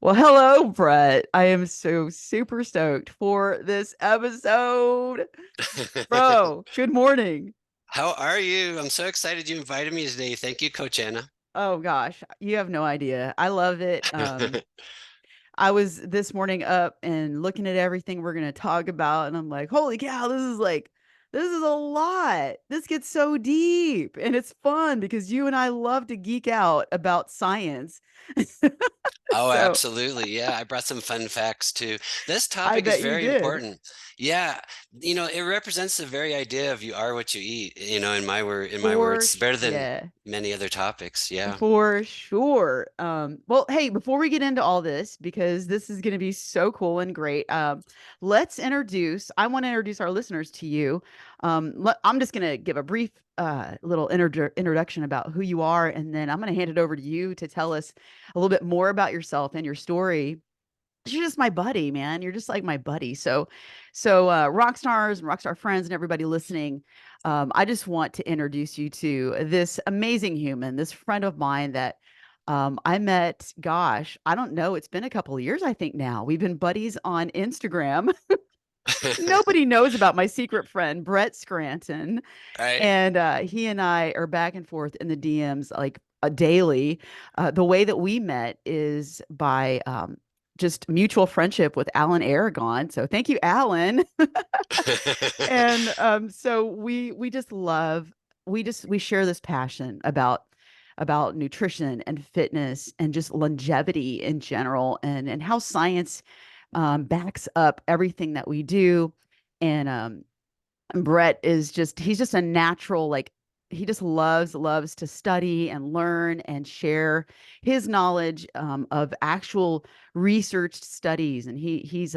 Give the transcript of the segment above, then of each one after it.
Well, hello, Brett. I am so super stoked for this episode. Bro, good morning. How are you? I'm so excited you invited me today. Thank you, Coach Anna. Oh gosh, you have no idea. I love it. I was this morning up and looking at everything we're going to talk about, and I'm like, holy cow, this is a lot. This gets so deep, and it's fun because you and I love to geek out about science. Oh, So absolutely. Yeah, I brought some fun facts too. This I topic is bet you very did. important. Yeah, it represents the very idea of you are what you eat, in my For words, better than yeah. many other topics. Yeah. For sure. Well, hey, before we get into all this, because this is going to be so cool and great, I want to introduce our listeners to you. I'm just going to give a brief little introduction about who you are, and then I'm going to hand it over to you to tell us a little bit more about yourself and your story. You're just my buddy, man. You're just like my buddy. So rock stars and rock star friends and everybody listening, I just want to introduce you to this amazing human, this friend of mine that I met. Gosh, I don't know. It's been a couple of years, I think now. We've been buddies on Instagram. Nobody knows about my secret friend, Brett Scranton. Right. And he and I are back and forth in the DMs like daily. The way that we met is by just mutual friendship with Alan Aragon. So thank you, Alan. And so we just love we share this passion about nutrition and fitness and just longevity in general and how science backs up everything that we do. And Brett is he's just a natural, like, he just loves to study and learn and share his knowledge of actual researched studies. And he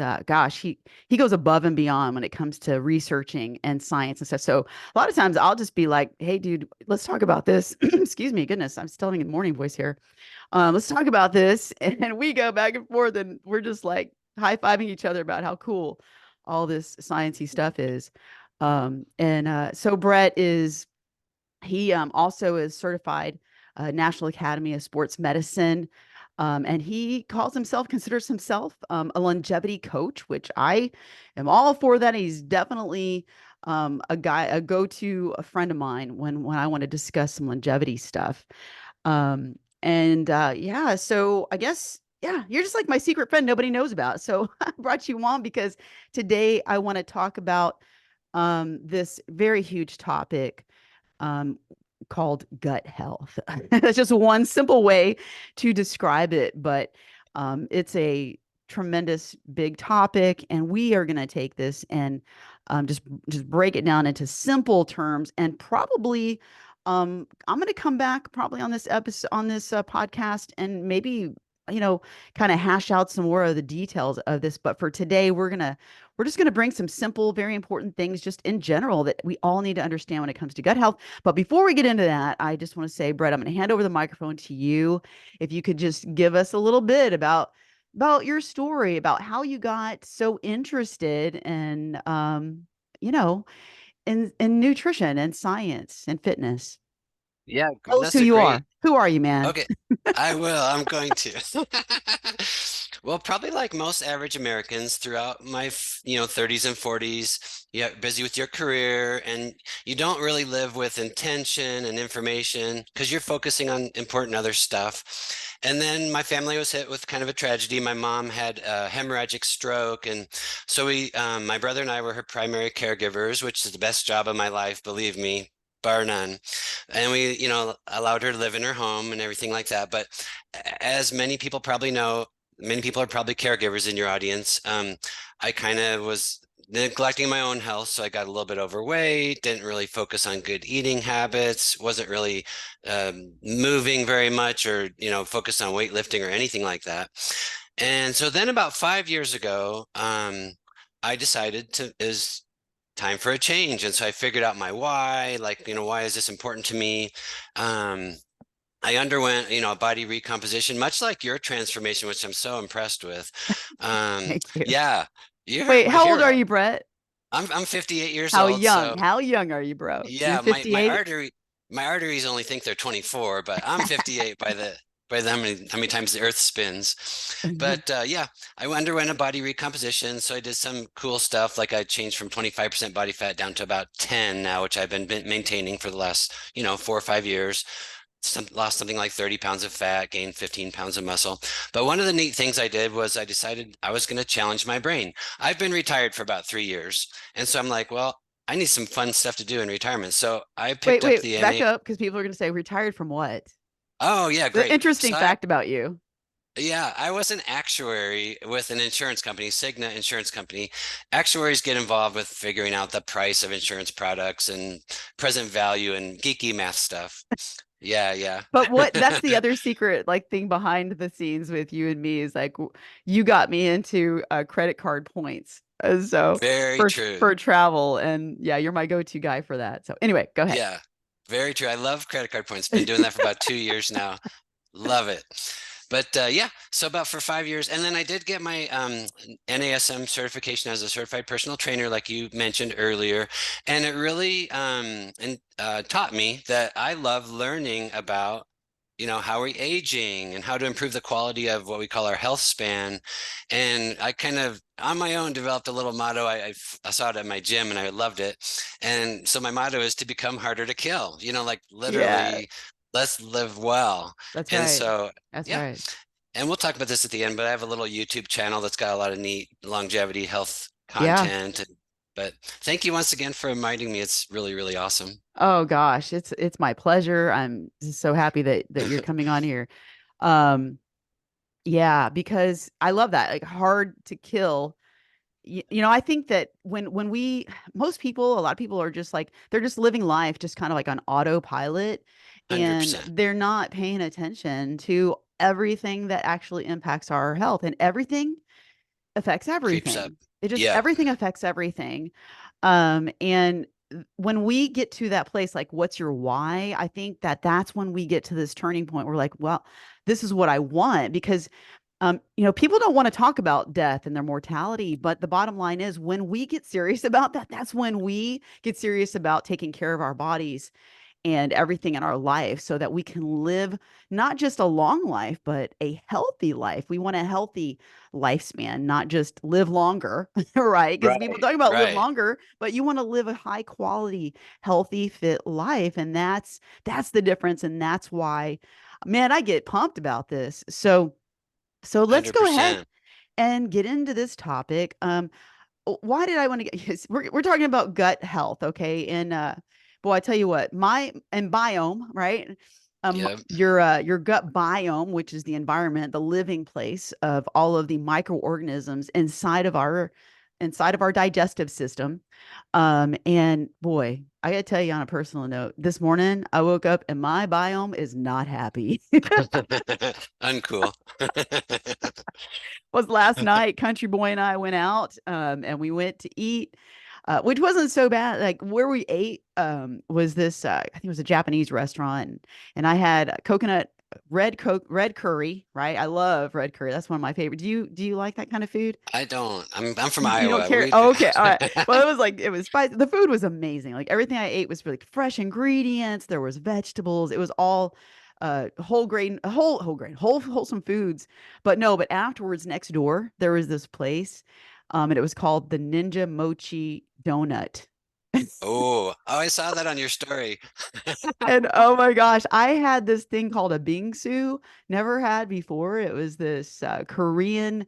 goes above and beyond when it comes to researching and science and stuff. So a lot of times I'll just be like, hey, dude, let's talk about this. Excuse me, goodness, I'm still having a morning voice here. Let's talk about this. And we go back and forth and we're just like high-fiving each other about how cool all this sciencey stuff is. So Brett is he also is certified National Academy of Sports Medicine. And he considers himself a longevity coach, which I am all for that. He's definitely a go-to a friend of mine when I want to discuss some longevity stuff. Yeah, so I guess, yeah, you're just like my secret friend nobody knows about. So I brought you on because today I want to talk about this very huge topic um, called gut health. That's just one simple way to describe it, but it's a tremendous big topic, and we are going to take this and just break it down into simple terms, and probably I'm going to come back probably on this episode on this podcast and maybe you know kind of hash out some more of the details of this. But for today, we're just going to bring some simple, very important things just in general that we all need to understand when it comes to gut health. But before we get into that, I just want to say, Brett, I'm going to hand over the microphone to you. If you could just give us a little bit about your story, about how you got so interested in you know, in nutrition and science and fitness. Yeah, Tell us who that's a you great. are. Who are you, man? Okay, I will. I'm going to. Well, probably like most average Americans throughout my, 30s and 40s, you get busy with your career and you don't really live with intention and information because you're focusing on important other stuff. And then my family was hit with kind of a tragedy. My mom had a hemorrhagic stroke, and so my brother and I were her primary caregivers, which is the best job of my life, believe me, bar none. And we, allowed her to live in her home and everything like that. But as many people probably know, many people are probably caregivers in your audience. I kind of was neglecting my own health, so I got a little bit overweight, didn't really focus on good eating habits, wasn't really moving very much or, focused on weightlifting or anything like that. And so then about 5 years ago, I decided to is time for a change. And so I figured out my why, like, why is this important to me? Um, I underwent, a body recomposition, much like your transformation, which I'm so impressed with. Thank you. Yeah, you're Wait, my how old are hero. you, Brett? I'm 58 years How old, young? so How young are you, bro? You're yeah, my 58? arteries only think they're 24, but I'm 58 by by how many times the earth spins. But yeah, I underwent a body recomposition. So I did some cool stuff. Like I changed from 25% body fat down to about 10 now, which I've been maintaining for the last, 4 or 5 years. Lost something like 30 pounds of fat, gained 15 pounds of muscle. But one of the neat things I did was I decided I was going to challenge my brain. I've been retired for about 3 years. And so I'm like, well, I need some fun stuff to do in retirement. So I Wait, picked up wait, the back NA. up because people are going to say retired from what? Oh, yeah, The great. interesting So I, fact about you. yeah, I was an actuary with an insurance company, Cigna Insurance Company. Actuaries get involved with figuring out the price of insurance products and present value and geeky math stuff. Yeah, yeah. But what that's the other secret like thing behind the scenes with you and me is like you got me into credit card points. So Very true. for travel and yeah, you're my go-to guy for that. So anyway, go ahead. Yeah, very true. I love credit card points. Been doing that for about 2 years now. Love it. But yeah, so about for 5 years. And then I did get my NASM certification as a certified personal trainer, like you mentioned earlier. And it really taught me that I love learning about, how we're aging and how to improve the quality of what we call our health span. And I kind of, on my own, developed a little motto. I saw it at my gym and I loved it. And so my motto is to become harder to kill, like Yeah, literally, let's live well. that's And right. so, That's yeah. right. And we'll talk about this at the end, but I have a little YouTube channel that's got a lot of neat longevity health Yeah. content. But thank you once again for inviting me. It's really, really awesome. Oh gosh, it's my pleasure. I'm just so happy that you're coming on here. Um yeah, because I love that. Like hard to kill. I think that when we most people, a lot of people are just like they're just living life just kind of like on autopilot and 100% they're not paying attention to everything that actually impacts our health and everything affects creeps up. everything. It just Yeah, everything affects everything. And when we get to that place, like, what's your why? I think that that's when we get to this turning point. We're like, well, this is what I want because people don't want to talk about death and their mortality, but the bottom line is when we get serious about that, that's when we get serious about taking care of our bodies and everything in our life so that we can live not just a long life, but a healthy life. We want a healthy lifespan, not just live longer, right? Because people right, talk about live right. longer, but you want to live a high quality, healthy, fit life. And that's the difference. And that's why, man, I get pumped about this. So let's go ahead 100%. and get into this topic. Why did I want to get yes, we're talking about gut health, okay? And boy, I tell you what, my and biome, right? Yep. Your gut biome, which is the environment, the living place of all of the microorganisms inside of our digestive system. And boy, I gotta tell you on a personal note, this morning I woke up and my biome is not happy. Uncool. Was last night. Country Boy and I went out, and we went to eat, which wasn't so bad. Like where we ate, was this, I think it was a Japanese restaurant, and I had coconut red curry. Right, I love red curry. That's one of my favorite. Do you like that kind of food? I don't. I'm from You don't Iowa. care? We Oh, okay, all right. Well, it was spicy. The food was amazing. Like everything I ate was really fresh ingredients. There was vegetables. It was all wholesome foods. But afterwards, next door, there was this place, and it was called the Ninja Mochi Donut. Oh, I saw that on your story. And oh my gosh, I had this thing called a bingsu, never had before. It was this Korean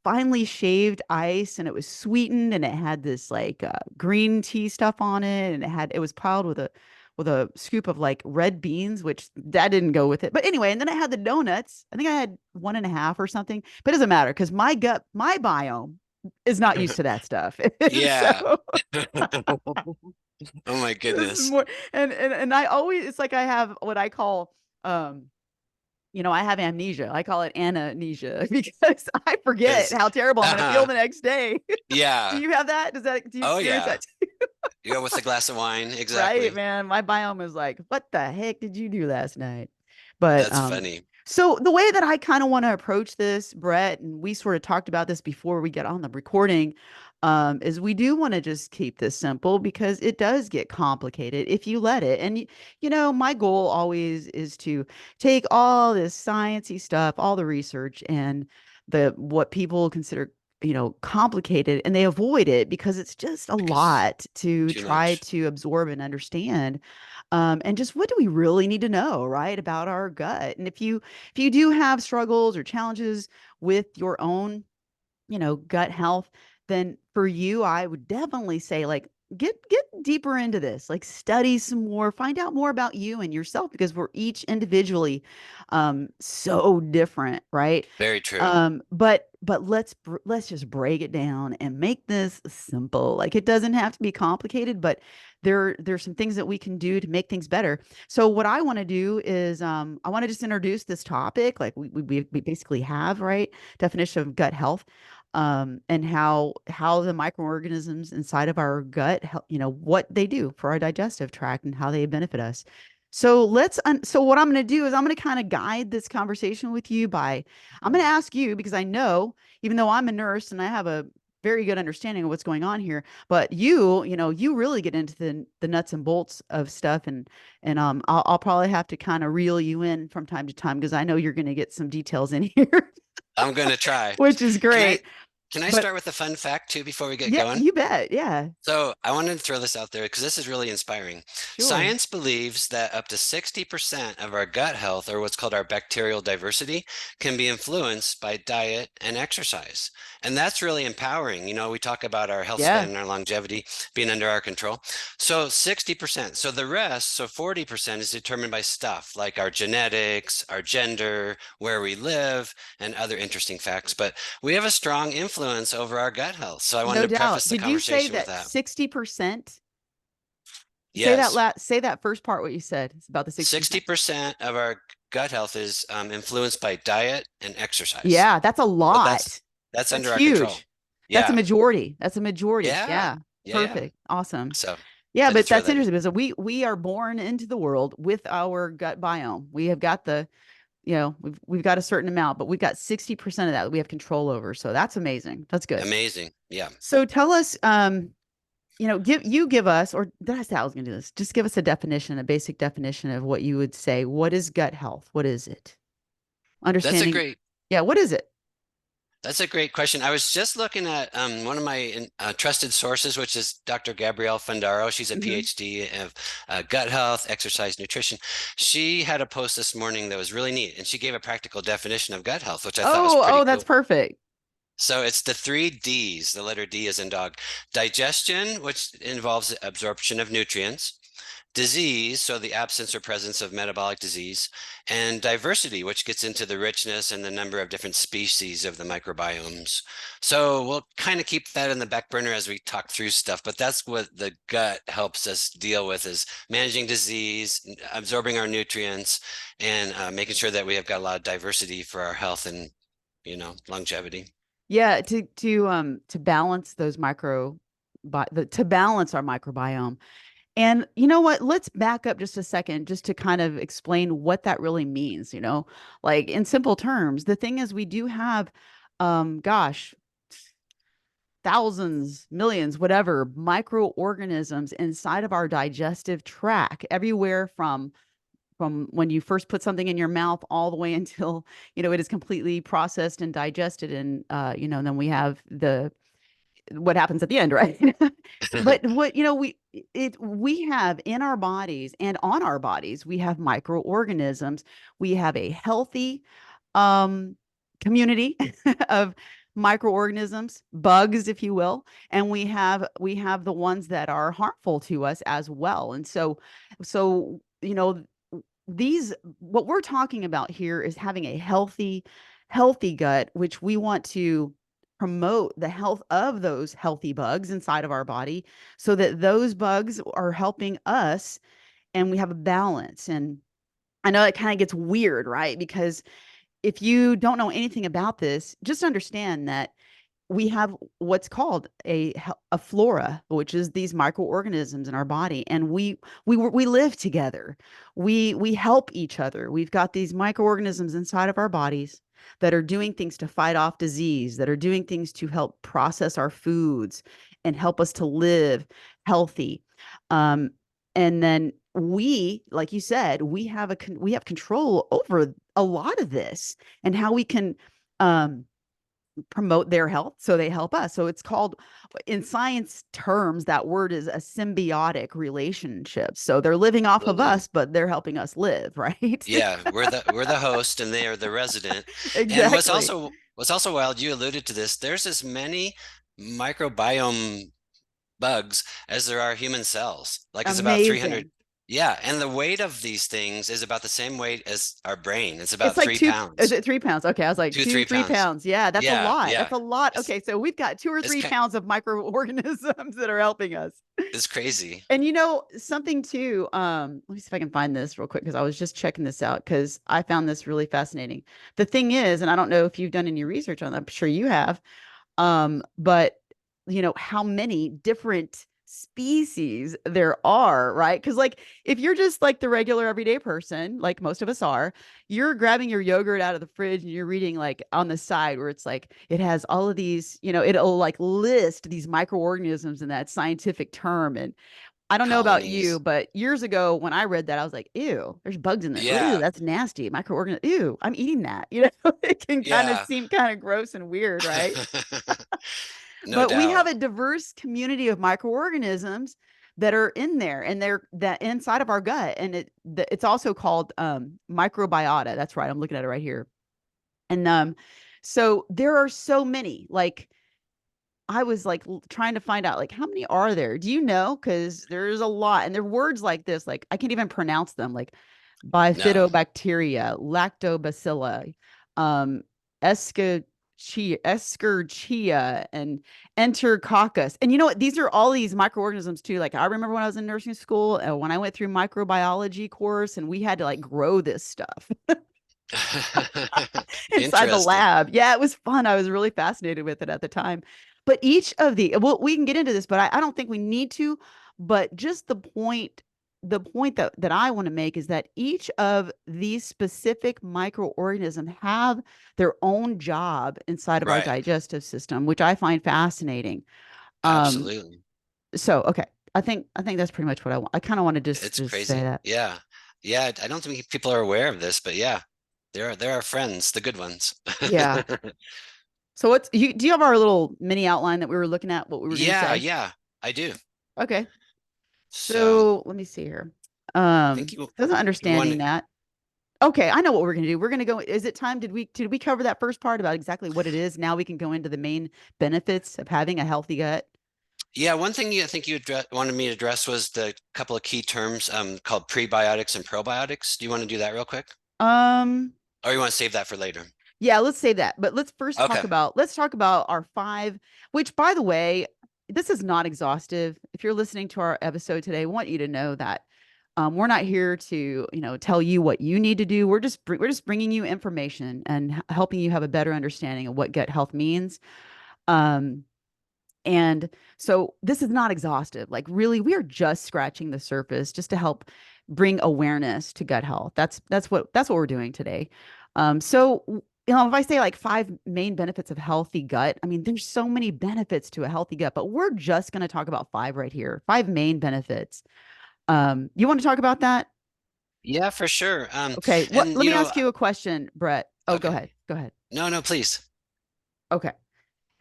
finely shaved ice and it was sweetened and it had this like green tea stuff on it and it was piled with a scoop of like red beans, which that didn't go with it. But anyway, and then I had the donuts. I think I had one and a half or something, but it doesn't matter because my biome is not used to that stuff. And Yeah. so Oh my this is goodness. more and I always it's like I have what I call um I have amnesia. I call it anamnesia because I forget Because, how terrible I'm going to feel the next day. Do yeah. you have that? Do you Oh experience yeah. that too? You go with a glass of wine. Right, Exactly. man. My biome is like, what the heck did you do last night? But That's funny. so the way that I kind of want to approach this, Brett, and we sort of talked about this before we get on the recording, is we do want to just keep this simple because it does get complicated if you let it. And my goal always is to take all this sciencey stuff, all the research and the what people consider, complicated, and they avoid it because it's just a Because lot to too try much. to absorb and understand. And just what do we really need to know, right, about our gut? And if you do have struggles or challenges with your own gut health, then for you, I would definitely say like get deeper into this, like study some more, find out more about you and yourself because we're each individually so different, right? Very true. But let's just break it down and make this simple. Like it doesn't have to be complicated, but there's some things that we can do to make things better. So what I want to do is I want to just introduce this topic, like we basically have, right? Definition of gut health, and how the microorganisms inside of our gut, what they do for our digestive tract and how they benefit us. So so what I'm going to do is I'm going to kind of guide this conversation with you by I'm going to ask you because I know, even though I'm a nurse and I have a very good understanding of what's going on here, but you really get into the nuts and bolts of stuff, and I'll probably have to kind of reel you in from time to time because I know you're going to get some details in here, I'm gonna try. which is Can I great. can I But start with a fun fact too before we get yeah, going? you bet. Yeah, So I wanted to throw this out there because this is really inspiring. sure. Science believes that up to 60% of our gut health, or what's called our bacterial diversity, can be influenced by diet and exercise. And that's really empowering. We talk about our health Yeah. span and our longevity being under our control. So 60%. So the rest, so 40% is determined by stuff like our genetics, our gender, where we live, and other interesting facts. But we have a strong influence over our gut health. So I wanted No to preface doubt. the Did you say conversation with that that. 60%? Yes, Say that first part, what you said. It's about the 60%. 60% of our gut health is influenced by diet and exercise. Yeah, that's a So that's lot. that's That's under our control. huge. That's a Yeah, majority. That's a majority. yeah, Yeah. yeah. Perfect. Awesome. So Yeah, had to but throw that's that in. interesting because we are born into the world with our gut biome. We have got we've got a certain amount, but we've got 60% of that we have control over. So that's amazing. That's good. Amazing. Yeah. So tell us, give us, or did I say I was going to do this? Just give us a definition, a basic definition of what you would say. What is gut health? What is it? That's a Understanding. great Yeah, what is it? that's a great question. I was just looking at one of my trusted sources, which is Dr. Gabrielle Fundaro. She's a Hmm. PhD of gut health, exercise, nutrition. She had a post this morning that was really neat, and she gave a practical definition of gut health, which I thought was pretty Oh, that's cool. perfect. So it's the three D's. The letter D is in dog. Digestion, which involves absorption of nutrients. Disease, so the absence or presence of metabolic disease. And diversity, which gets into the richness and the number of different species of the microbiomes. So we'll kind of keep that in the back burner as we talk through stuff, but that's what the gut helps us deal with is managing disease, absorbing our nutrients, and making sure that we have got a lot of diversity for our health and, longevity. Yeah, to balance those to balance our microbiome. And you know what? Let's back up just a second just to kind of explain what that really means, like in simple terms. The thing is we do have gosh, thousands, millions, whatever, microorganisms inside of our digestive tract, everywhere from when you first put something in your mouth all the way until it is completely processed and digested, and and then we have the what happens at the end, right? But what we have in our bodies and on our bodies, we have microorganisms. We have a healthy um community of microorganisms, bugs, if you will, and we have the ones that are harmful to us as well. And so these what we're talking about here is having a healthy gut, which we want to promote the health of those healthy bugs inside of our body so that those bugs are helping us and we have a balance. And I know it kind of gets weird, right? Because if you don't know anything about this, just understand that we have what's called a flora, which is these microorganisms in our body, and we live together. We help each other. We've got these microorganisms inside of our bodies. that are doing things to fight off disease, that are doing things to help process our foods and help us to live healthy. Um, and then we, like you said, we have control over a lot of this and how we can um promote their health so they help us. So it's called, in science terms, that word is a symbiotic relationship. So they're living off of Absolutely. us, but they're helping us live, right? Yeah, we're the host and they are the resident. And Exactly. what's also wild, you alluded to this, there's as many microbiome bugs as there are human cells. Like it's about 300. Amazing. Yeah, and the weight of these things is about the same weight as our brain. It's It's about like three two, is pounds, it 3 pounds? Okay. I was like two, two, three three pounds. pounds. Yeah, that's a Yeah, lot. That's yeah. a lot. It's Okay. So we've got two or it's three ki- pounds of microorganisms that are helping us. it's crazy. And something too, let me see if I can find this real quick because I was just checking this out because I found this really fascinating. The thing is, and I don't know if you've done any research on that, I'm sure you have, but how many different species there are, right? Because like if you're just like the regular everyday person, like most of us are, you're grabbing your yogurt out of the fridge and you're reading like on the side where it's like it has all of these, it'll like list these microorganisms in that scientific term. And I don't know about you, Colonies. but years ago when I read that, I was like, ew, there's bugs in there. Ew, Yeah, that's nasty. Microorganism. Ew, I'm eating that. It can kind of yeah. seem kind of gross and weird, right? No But we have doubt. a diverse community of microorganisms that are in there and they're that inside of our gut. And it's also called microbiota. That's right. I'm looking at it right here. And so there are so many. Like I was like trying to find out like how many are there? Do you know? Because there's a lot, and there are words like this, like I can't even pronounce them, like No. bifidobacteria, lactobacilli, um, Escherichia, and Enterococcus. And you know what? These are all these microorganisms too. Like I remember when I was in nursing school, when I went through microbiology course, and we had to like grow this stuff inside the Interesting. lab. Yeah, it was fun. I was really fascinated with it at the time. But each of the, well, we can get into this, but I don't think we need to. But just the point that I want to make is that each of these specific microorganisms have their own job inside of our Right. digestive system, which I find fascinating. Um, Absolutely. so okay, I think that's pretty much what I want. I kind of want to just It's just say crazy. that. Yeah. Yeah. I don't think people are aware of this, but yeah, there are friends, the good ones. Yeah. So do you have our little mini outline that we were looking at, what we were going to Yeah, say? yeah, I do. Okay. So So let me see here. I think Doesn't you want understanding that. Okay, I know what we're gonna do. We're gonna go. Is it time? Did we cover that first part about exactly what it is? Now we can go into the main benefits of having a healthy gut. yeah, one thing I think wanted me to address was the couple of key terms called prebiotics and probiotics. Do you want to do that real quick? Um, Or you want to save that for later? yeah, let's save that. But Okay. let's talk about our five, which by the way, this is not exhaustive. If you're listening to our episode today, I want you to know that we're not here to, tell you what you need to do. We're just bringing you information and helping you have a better understanding of what gut health means. Um, And so this is not exhaustive. Like really, we are just scratching the surface just to help bring awareness to gut health. That's what we're doing today. If I say like five main benefits of healthy gut, I mean there's so many benefits to a healthy gut, but we're just going to talk about five right here. Five main benefits. You want to talk about that? Yeah, for sure. Okay. And Let me ask you a question, Brett. Oh, go okay. ahead. Go ahead. No, no, please. Okay.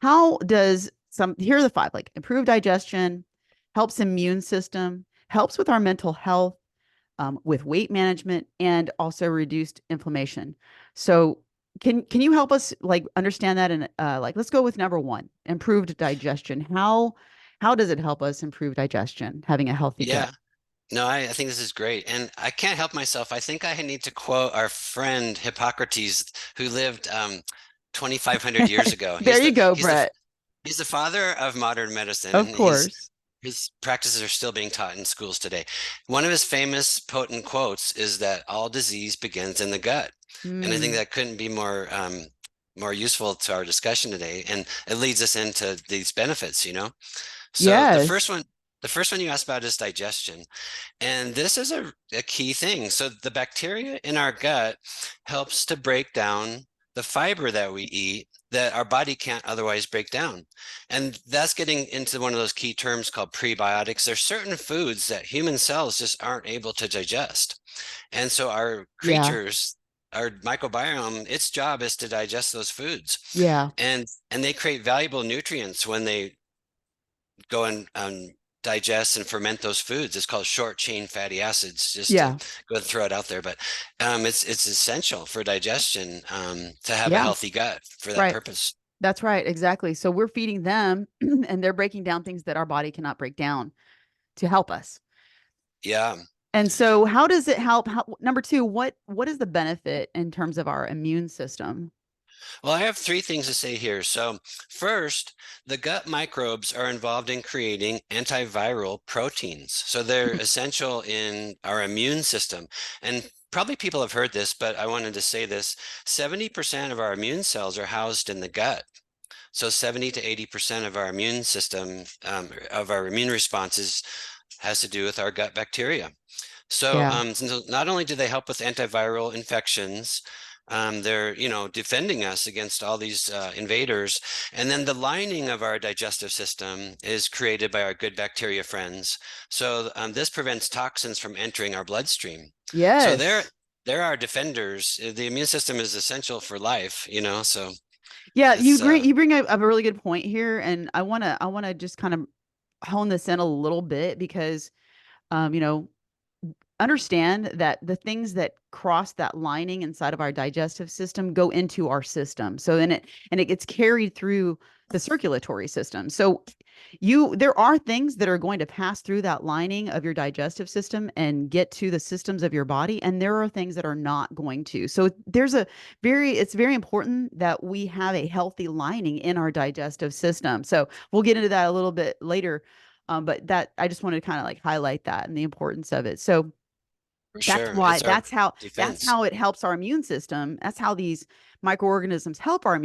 How does here are the five, like improved digestion, helps immune system, helps with our mental health, with weight management, and also reduced inflammation. So can you help us like understand that? And like let's go with number one, improved digestion. How does it help us improve digestion, having a healthy Yeah. gut? No, I think this is great. And I can't help myself. I think I need to quote our friend Hippocrates, who lived 2,500 years ago. There you go, He's the Brett. he's the father of modern medicine, Of and course. his practices are still being taught in schools today. One of his famous potent quotes is that all disease begins in the gut. And I think Hmm. that couldn't be more useful to our discussion today. And it leads us into these benefits. So Yes. the first one you asked about is digestion. And this is a key thing. So the bacteria in our gut helps to break down the fiber that we eat that our body can't otherwise break down. And that's getting into one of those key terms called prebiotics. There's certain foods that human cells just aren't able to digest. And so our Yeah. creatures, our microbiome, its job is to digest those foods. Yeah. And they create valuable nutrients when they go and digest and ferment those foods. It's called short chain fatty acids, just to Yeah. go and throw it out there. But it's essential for digestion to have a Yeah. healthy gut for that Right. purpose. That's right. Exactly. So we're feeding them and they're breaking down things that our body cannot break down to help us. Yeah. And so how does it help? Number two, what is the benefit in terms of our immune system? Well, I have three things to say here. So, first, the gut microbes are involved in creating antiviral proteins. So, they're essential in our immune system. And probably people have heard this, but I wanted to say this 70% of our immune cells are housed in the gut. So, 70 to 80% of our immune system, of our immune responses, has to do with our gut bacteria. So, Yeah. so not only do they help with antiviral infections, they're, defending us against all these invaders. And then the lining of our digestive system is created by our good bacteria friends. So this prevents toxins from entering our bloodstream. So they're Yes. they're our defenders. The immune system is essential for life, so Yeah, it's you bring up a really good point here, and I wanna just kind of hone this in a little bit because you know, understand that the things that cross that lining inside of our digestive system go into our system. So then it gets carried through the circulatory system. So there are things that are going to pass through that lining of your digestive system and get to the systems of your body, and there are things that are not going to. So it's very important that we have a healthy lining in our digestive system. So we'll get into that a little bit later. But that I just wanted to kind of like highlight that and the importance of it. So for sure. It's our that's defense. how it helps our immune system. That's how these microorganisms help our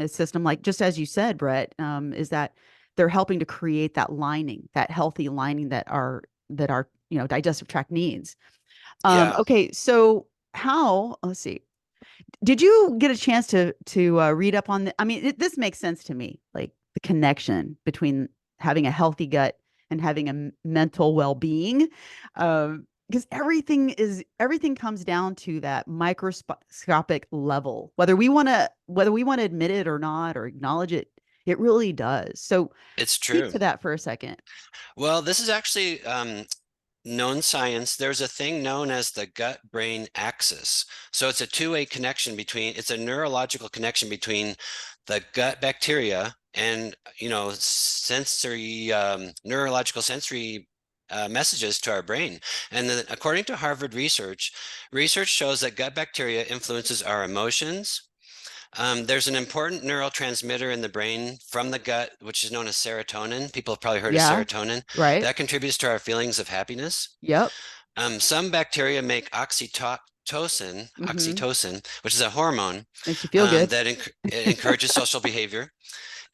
system. Like just as you said, Brett, is that they're helping to create that lining, that healthy lining that our digestive tract needs. Yeah. Okay, so how? Let's see. Did you get a chance to read up on the? I mean, this makes sense to me, like the connection between having a healthy gut and having a mental well-being. Because everything comes down to that microscopic level, whether we want to admit it or not or acknowledge it, it really does. So It's speak true. to that for a second. Well, this is actually known science. There's a thing known as the gut-brain axis. So it's a two-way connection it's a neurological connection between the gut bacteria and, sensory, neurological sensory messages to our brain. And then according to Harvard research shows that gut bacteria influences our emotions. There's an important neurotransmitter in the brain from the gut, which is known as serotonin. People have probably heard of Yeah, serotonin. right. That contributes to our feelings of happiness. Yep. Some bacteria make Mm-hmm. oxytocin, which is a hormone Makes you feel good. that it encourages social behavior.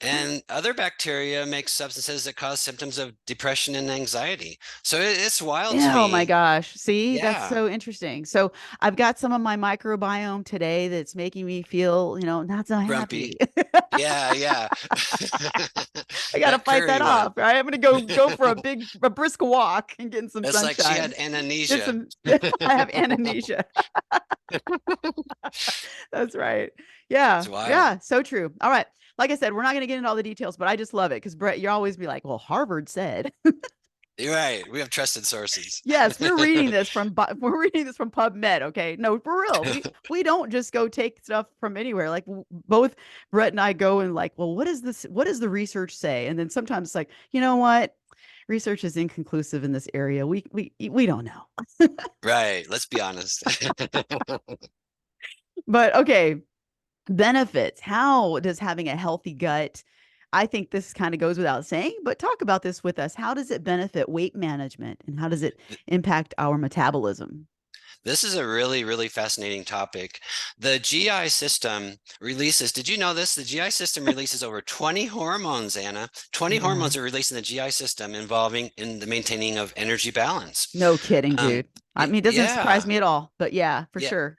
And other bacteria make substances that cause symptoms of depression and anxiety. So it's wild to Yeah, oh my me. gosh. See, that's Yeah, so interesting. So I've got some of my microbiome today that's making me feel, not so grumpy. happy. Yeah, yeah. I got to That fight that curry one. off. Right. I'm going to go for a brisk walk and get some It's like she sunshine. had Get amnesia. some, I have anemnesia. That's right. It's Yeah. wild. Yeah. So true. All right. Like I said, we're not going to get into all the details, but I just love it because Brett, you always be like, well, Harvard said. You're right. We have trusted sources. Yes, we're reading this from PubMed. Okay, no, for real. We don't just go take stuff from anywhere. Like both Brett and I go and like, well, what is this? What does the research say? And then sometimes it's like, you know what? Research is inconclusive in this area. We don't know. Right. Let's be honest. But okay, benefits. How does having a healthy gut? I think this kind of goes without saying, but talk about this with us. How does it benefit weight management and how does it impact our metabolism? This is a really, really fascinating topic. The GI system releases, did you know this? The GI system releases over 20 hormones, Anna. 20 Yeah. hormones are released in the GI system involving in the maintaining of energy balance. No kidding, Um, dude. I mean, it doesn't surprise yeah, me at all, but yeah, for yeah. sure.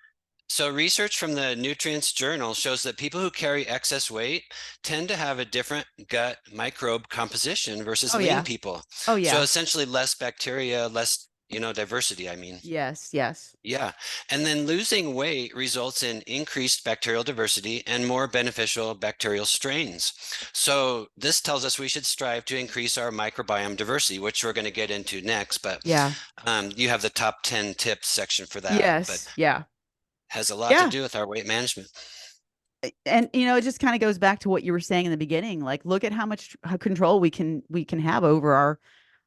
So research from the Nutrients Journal shows that people who carry excess weight tend to have a different gut microbe composition versus Oh lean yeah. people. Oh So yeah. essentially less bacteria, less, diversity, I mean. Yes, yes. Yeah. And then losing weight results in increased bacterial diversity and more beneficial bacterial strains. So this tells us we should strive to increase our microbiome diversity, which we're going to get into next. But Yeah. you have the top 10 tips section for that, but Yes. Yeah. has a lot to Yeah. do with our weight management. And it just kind of goes back to what you were saying in the beginning. Like, look at how much control we can have over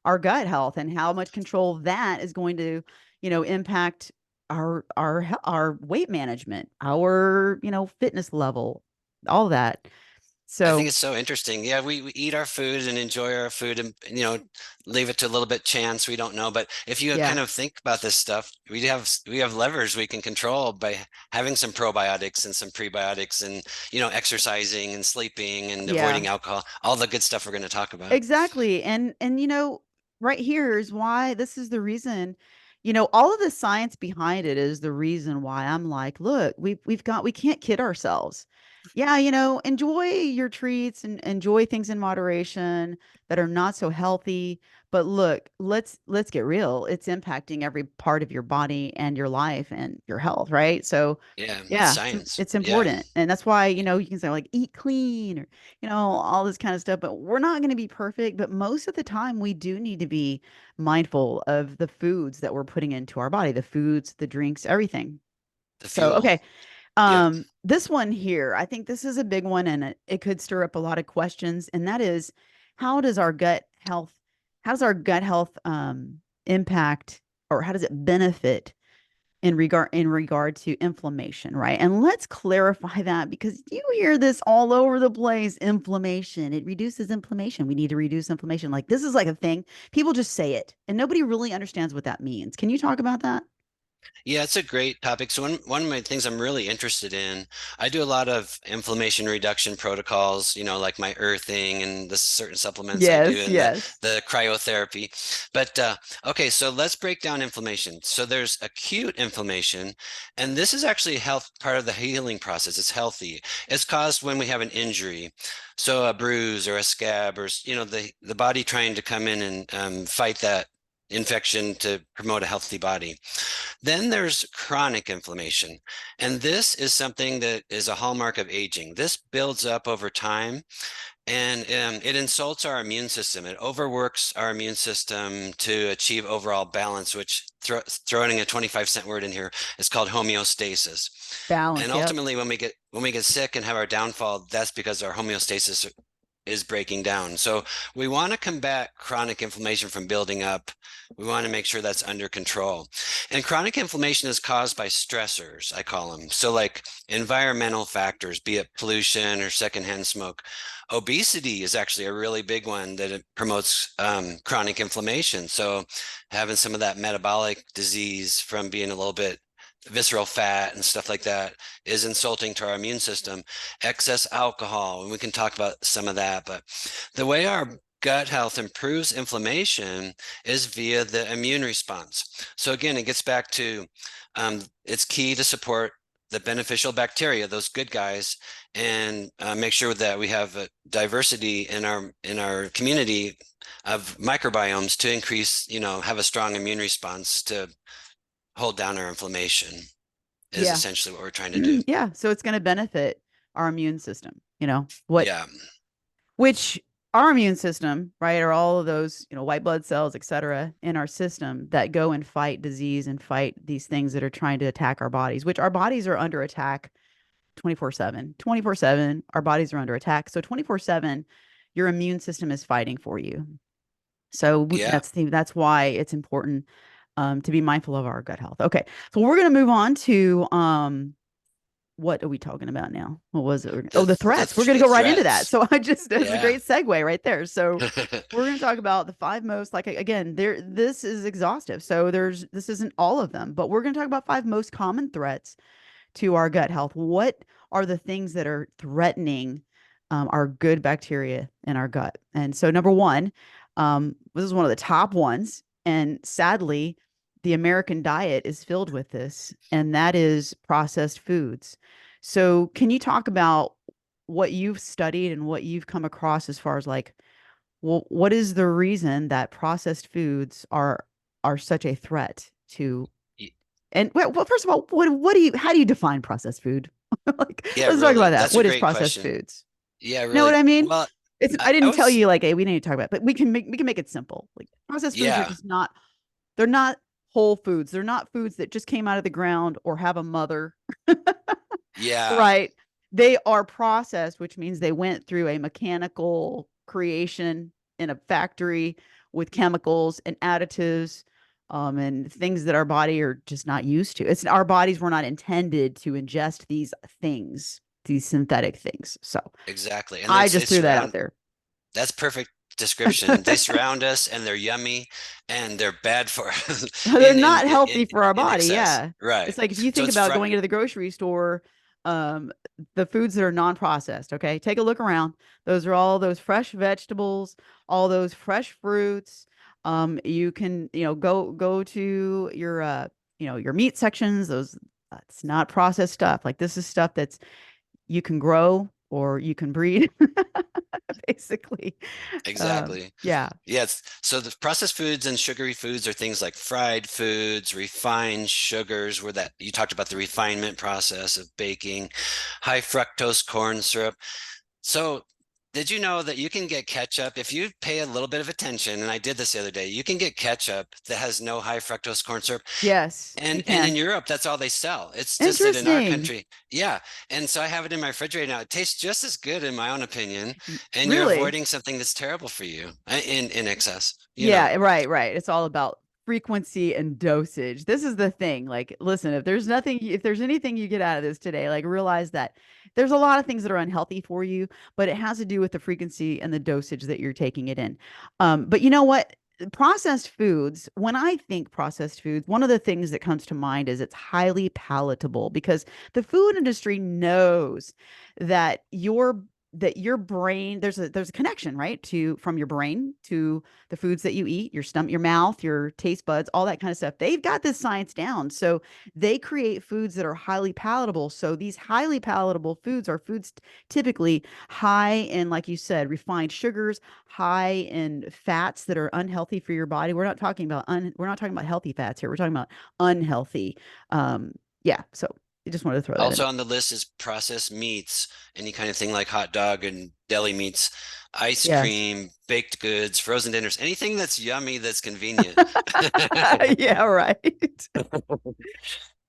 our gut health, and how much control that is going to, impact our weight management, our, fitness level, all that. I think So it's so interesting. Yeah, we eat our food and enjoy our food and, leave it to a little bit chance. We don't know. But if you yeah, kind of think about this stuff, we have levers we can control by having some probiotics and some prebiotics and, exercising and sleeping and yeah. avoiding alcohol, all the good stuff we're going to talk about. Exactly. And right here is why this is the reason, all of the science behind it is the reason why I'm like, look, we can't kid ourselves. Yeah, enjoy your treats and enjoy things in moderation that are not so healthy. But look, let's get real. It's impacting every part of your body and your life and your health, right? So Yeah, it's yeah, science. it's Yeah. important. And that's why, you can say like eat clean, or all this kind of stuff, but we're not going to be perfect. But most of the time, we do need to be mindful of the foods that we're putting into our body, the foods, the drinks, everything. The So, fuel. okay. Yep. This one here, I think this is a big one, and it could stir up a lot of questions. And that is, how does our gut health, impact, or how does it benefit in regard to inflammation, right? And let's clarify that, because you hear this all over the place. Inflammation, it reduces inflammation. We need to reduce inflammation. Like, this is like a thing. People just say it and nobody really understands what that means. Can you talk about that? Yeah, it's a great topic. So one of my things I'm really interested in, I do a lot of inflammation reduction protocols, like my earthing and the certain supplements I do Yes, and the yes. the cryotherapy. But okay, so let's break down inflammation. So there's acute inflammation, and this is actually health part of the healing process. It's healthy. It's caused when we have an injury. So a bruise or a scab, or the body trying to come in and fight that infection to promote a healthy body. Then there's chronic inflammation. And this is something that is a hallmark of aging. This builds up over time and it insults our immune system. It overworks our immune system to achieve overall balance, which throwing a 25-cent word in here is called homeostasis. And Balance. Yep. ultimately, when we get sick and have our downfall, that's because our homeostasis is breaking down. So we want to combat chronic inflammation from building up. We want to make sure that's under control. And chronic inflammation is caused by stressors, I call them. So like environmental factors, be it pollution or secondhand smoke. Obesity is actually a really big one that it promotes chronic inflammation. So having some of that metabolic disease from being a little bit visceral fat and stuff like that is insulting to our immune system. Excess alcohol, and we can talk about some of that, but the way our gut health improves inflammation is via the immune response. So again, it gets back to it's key to support the beneficial bacteria, those good guys, and make sure that we have a diversity in our community of microbiomes to increase, have a strong immune response to hold down our inflammation is Yeah. essentially what we're trying to do. Yeah. So it's going to benefit our immune system, what, Yeah. which our immune system, right, are all of those, white blood cells, et cetera, in our system that go and fight disease and fight these things that are trying to attack our bodies, which our bodies are under attack 24/7. 24/7, our bodies are under attack. So 24/7, your immune system is fighting for you. So Yeah. that's why it's important to be mindful of our gut health. Okay, so we're going to move on to what are we talking about now? What was it? Oh, The the the threats. We're going to the go right into that. threats. So that's a Yeah. great segue right there. So we're going to talk about the five most, like, again, this is exhaustive. So this isn't all of them, but we're going to talk about five most common threats to our gut health. What are the things that are threatening our good bacteria in our gut? And so number one, this is one of the top ones, and sadly, the American diet is filled with this, and that is processed foods. So, can you talk about what you've studied and what you've come across as far as like, well, what is the reason that processed foods are such a threat to? Y- And well, first of all, what do you how do you define processed food? Like, Yeah, let's talk really. about that. That's a What is great processed question. foods? Yeah, You know what really. I mean? Well, It's I, I I didn't tell was, you like, hey, we need to talk about it, but we can make it simple. Like processed foods are yeah, just not they're not whole foods. They're not foods that just came out of the ground or have a mother, yeah, right? They are processed, which means they went through a mechanical creation in a factory with chemicals and additives, and things that our body are just not used to. It's our bodies were not intended to ingest these things, these synthetic things. So exactly. And I they just threw that out surround, there. that's perfect description. They surround us and they're yummy and they're bad for us They're not healthy for our in body. excess. Yeah. Right. It's like if you So think it's about going into the grocery store, um, the foods that are non-processed, okay? Take a look around. Those are all those fresh vegetables, all those fresh fruits. You can, go to your your meat sections, those it's not processed stuff. Like this is stuff that's you can grow or you can breed, basically. exactly. Yeah. Yes. So the processed foods and sugary foods are things like fried foods, refined sugars, where that you talked about the refinement process of baking, high fructose corn syrup. So, did you know that you can get ketchup if you pay a little bit of attention? And I did this the other day. You can get ketchup that has no high fructose corn syrup. Yes, you And in can. Europe, that's all they sell. It's just that in our Interesting. country, yeah. And so I have it in my refrigerator now. It tastes just as good in my own opinion, and you're Really? avoiding something that's terrible for you in excess, you know. Yeah, right, right. It's all about frequency and dosage. This is the thing. Like, listen, if there's anything you get out of this today, like realize that there's a lot of things that are unhealthy for you, but it has to do with the frequency and the dosage that you're taking it in. But you know what? Processed foods, when I think processed foods, one of the things that comes to mind is it's highly palatable because the food industry knows that your brain there's a connection, right, to from your brain to the foods that you eat, your stomach, your mouth, your taste buds, all that kind of stuff. They've got this science down. So they create foods that are highly palatable. So these highly palatable foods are foods typically high in, like you said, refined sugars, high in fats that are unhealthy for your body. We're not talking about healthy fats here. We're talking about unhealthy. Yeah. So I just wanted to throw that in Also there. on the list is processed meats, any kind of thing like hot dog and deli meats, ice Yes. cream, baked goods, frozen dinners, anything that's yummy that's convenient. Yeah, right.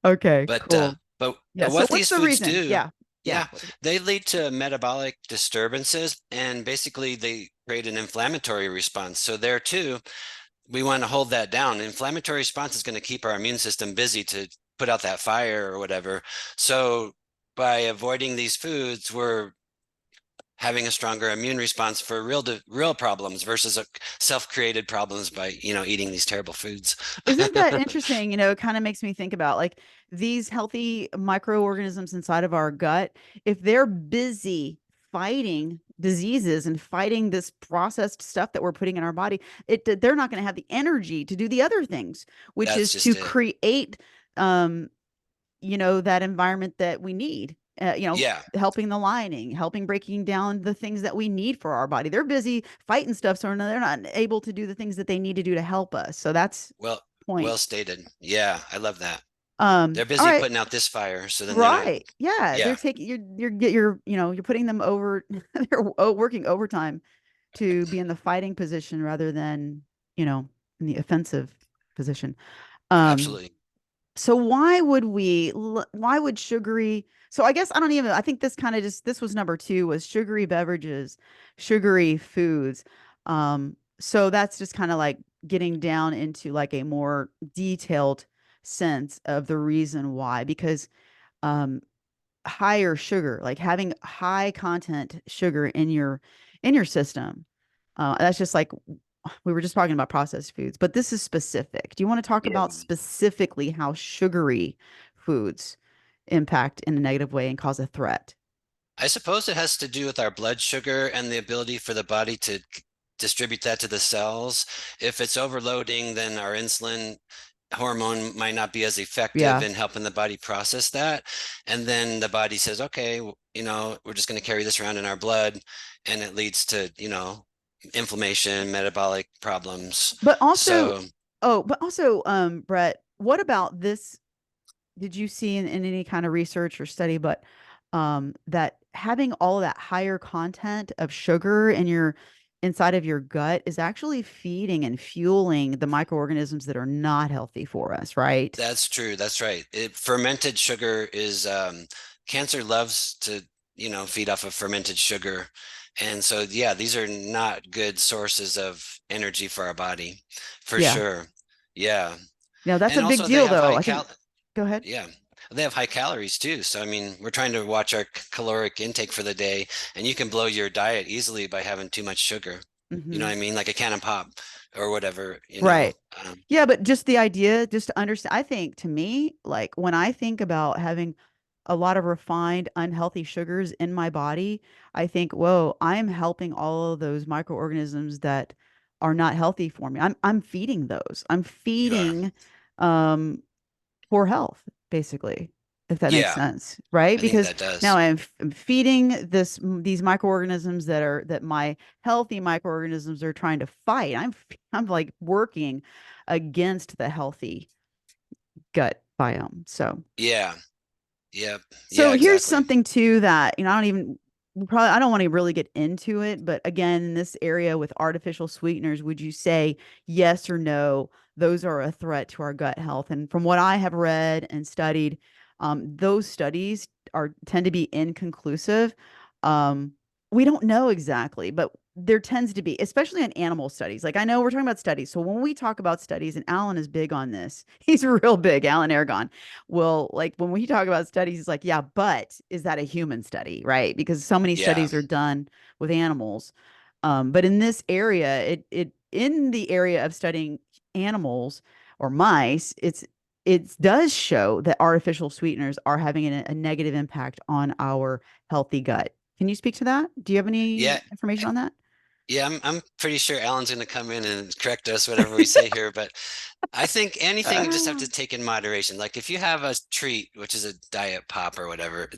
Okay, But uh, cool. but Yeah. So what what's these the foods reason? do, Yeah. Yeah. yeah, they lead to metabolic disturbances and basically they create an inflammatory response. So there too, we want to hold that down. Inflammatory response is going to keep our immune system busy to put out that fire or whatever. So by avoiding these foods, we're having a stronger immune response for real problems versus self-created problems by, eating these terrible foods. Isn't that interesting? It kind of makes me think about like these healthy microorganisms inside of our gut, if they're busy fighting diseases and fighting this processed stuff that we're putting in our body, they're not going to have the energy to do the other things, which That's is to just it. create um that environment that we need. Yeah. Helping the lining, helping breaking down the things that we need for our body. They're busy fighting stuff, so they're not able to do the things that they need to do to help us. So that's Well, the point. well stated. Yeah, I love that. They're All busy right, putting out this fire, so then they're not. right, yeah, they're Yeah, taking you're putting them over. They're working overtime to be in the fighting position rather than in the offensive position. Um, absolutely. So why would sugary so I guess I think this kind of just this was number two was sugary beverages, sugary foods. So that's just kind of like getting down into like a more detailed sense of the reason why because um higher sugar, like having high content sugar in your system. That's just like we were just talking about processed foods, but this is specific. Do you want to talk Yeah. about specifically how sugary foods impact in a negative way and cause a threat? I suppose it has to do with our blood sugar and the ability for the body to distribute that to the cells. If it's overloading, then our insulin hormone might not be as effective Yeah. in helping the body process that. And then the body says, okay, we're just going to carry this around in our blood. And it leads to, inflammation, metabolic problems. But also, So Brett, what about this? Did you see in any kind of research or study, but that having all of that higher content of sugar in your inside of your gut is actually feeding and fueling the microorganisms that are not healthy for us, right? that's true. That's right. Fermented sugar is, cancer loves to, feed off of fermented sugar. And so, yeah, these are not good sources of energy for our body, for Yeah. sure. Yeah. Now that's a And big also they deal, have though. high I think. Go ahead. yeah, they have high calories too. So, I mean, we're trying to watch our caloric intake for the day, and you can blow your diet easily by having too much sugar. You know Hmm. what I mean? Like a can of pop or whatever, Right. Um, Yeah, but just the idea, just to understand, I think to me, like when I think about having a lot of refined, unhealthy sugars in my body, I think, whoa, I'm helping all of those microorganisms that are not healthy for me. I'm feeding those. I'm you are. feeding um poor health, basically, if that makes Yeah, sense, right? I think Because that now does. I'm feeding these microorganisms that my healthy microorganisms are trying to fight. I'm like working against the healthy gut biome. Yeah, yeah, So yeah, here's exactly. something too that, I don't even probably I don't want to really get into it, but again, in this area with artificial sweeteners, would you say yes or no, those are a threat to our gut health? And from what I have read and studied, those studies are tend to be inconclusive. Um, we don't know exactly, but there tends to be, especially in animal studies. Like I know we're talking about studies. So when we talk about studies, and Alan is big on this, he's real big, Alan Aragon will like when we talk about studies, it's like, yeah, but is that a human study, right? Because so many Yeah, studies are done with animals. But in this area, it in the area of studying animals or mice, it does show that artificial sweeteners are having a negative impact on our healthy gut. Can you speak to that? Do you have any yeah, information on that? yeah. I'm pretty sure Alan's going to come in and correct us whatever we say here, but I think anything you just have to take in moderation. Like if you have a treat, which is a diet pop or whatever,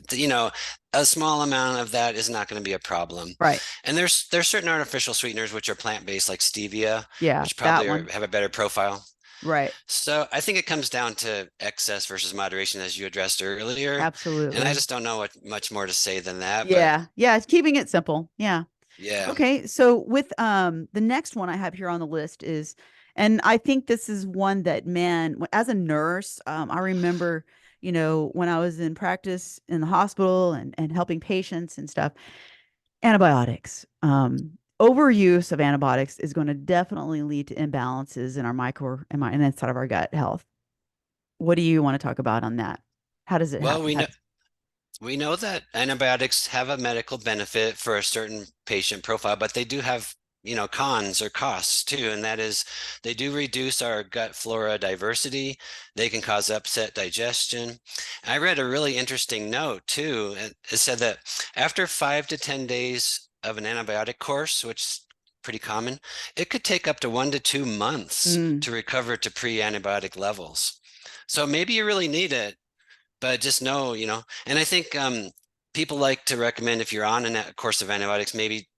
a small amount of that is not going to be a problem. Right. And there's certain artificial sweeteners which are plant-based, like stevia, Yeah, which that probably one. have a better profile. Right. So I think it comes down to excess versus moderation, as you addressed earlier. And I Absolutely. just don't know what much more to say than that. But Yeah. Yeah. It's keeping it simple. Yeah. yeah, Okay, so with the next one I have here on the list is, and I think this is one that, man, as a nurse, I remember, when I was in practice in the hospital and helping patients and stuff, antibiotics. Overuse of antibiotics is going to definitely lead to imbalances in our and inside of our gut health. What do you want to talk about on that? How does it well, happen? we know that antibiotics have a medical benefit for a certain patient profile, but they do have, cons or costs too. And that is they do reduce our gut flora diversity. They can cause upset digestion. I read a really interesting note too. It said that after 5 to 10 days of an antibiotic course, which is pretty common, it could take up to 1 to 2 months Mm, to recover to pre-antibiotic levels. So maybe you really need it, but just know, and I think people like to recommend if you're on a course of antibiotics, maybe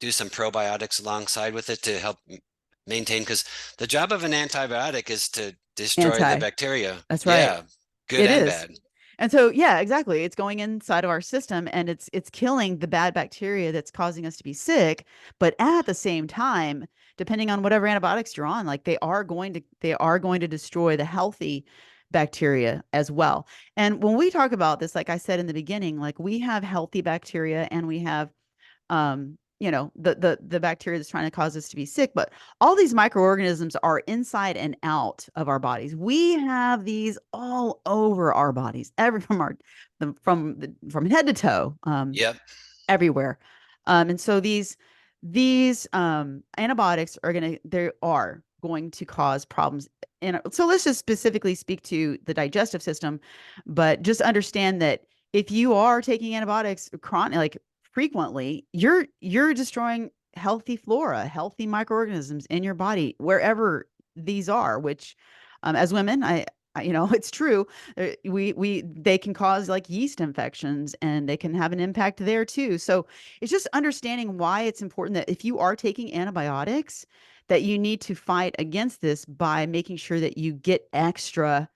do some probiotics alongside with it to help maintain, because the job of an antibiotic is to destroy the anti. bacteria. That's right. Yeah, good It and is. bad. And so, yeah, exactly. It's going inside of our system and it's killing the bad bacteria that's causing us to be sick. But at the same time, depending on whatever antibiotics you're on, like they are going to destroy the healthy bacteria as well. And when we talk about this, like I said in the beginning, like we have healthy bacteria and we have the bacteria that's trying to cause us to be sick, but all these microorganisms are inside and out of our bodies. We have these all over our bodies, every from head to toe, Yep. everywhere. And so these antibiotics are going to cause problems. And so let's just specifically speak to the digestive system, but just understand that if you are taking antibiotics chronic, like frequently, you're destroying healthy flora, healthy microorganisms in your body wherever these are, which As women, it's true. They can cause like yeast infections, and they can have an impact there too. So it's just understanding why it's important that if you are taking antibiotics, that you need to fight against this by making sure that you get extra,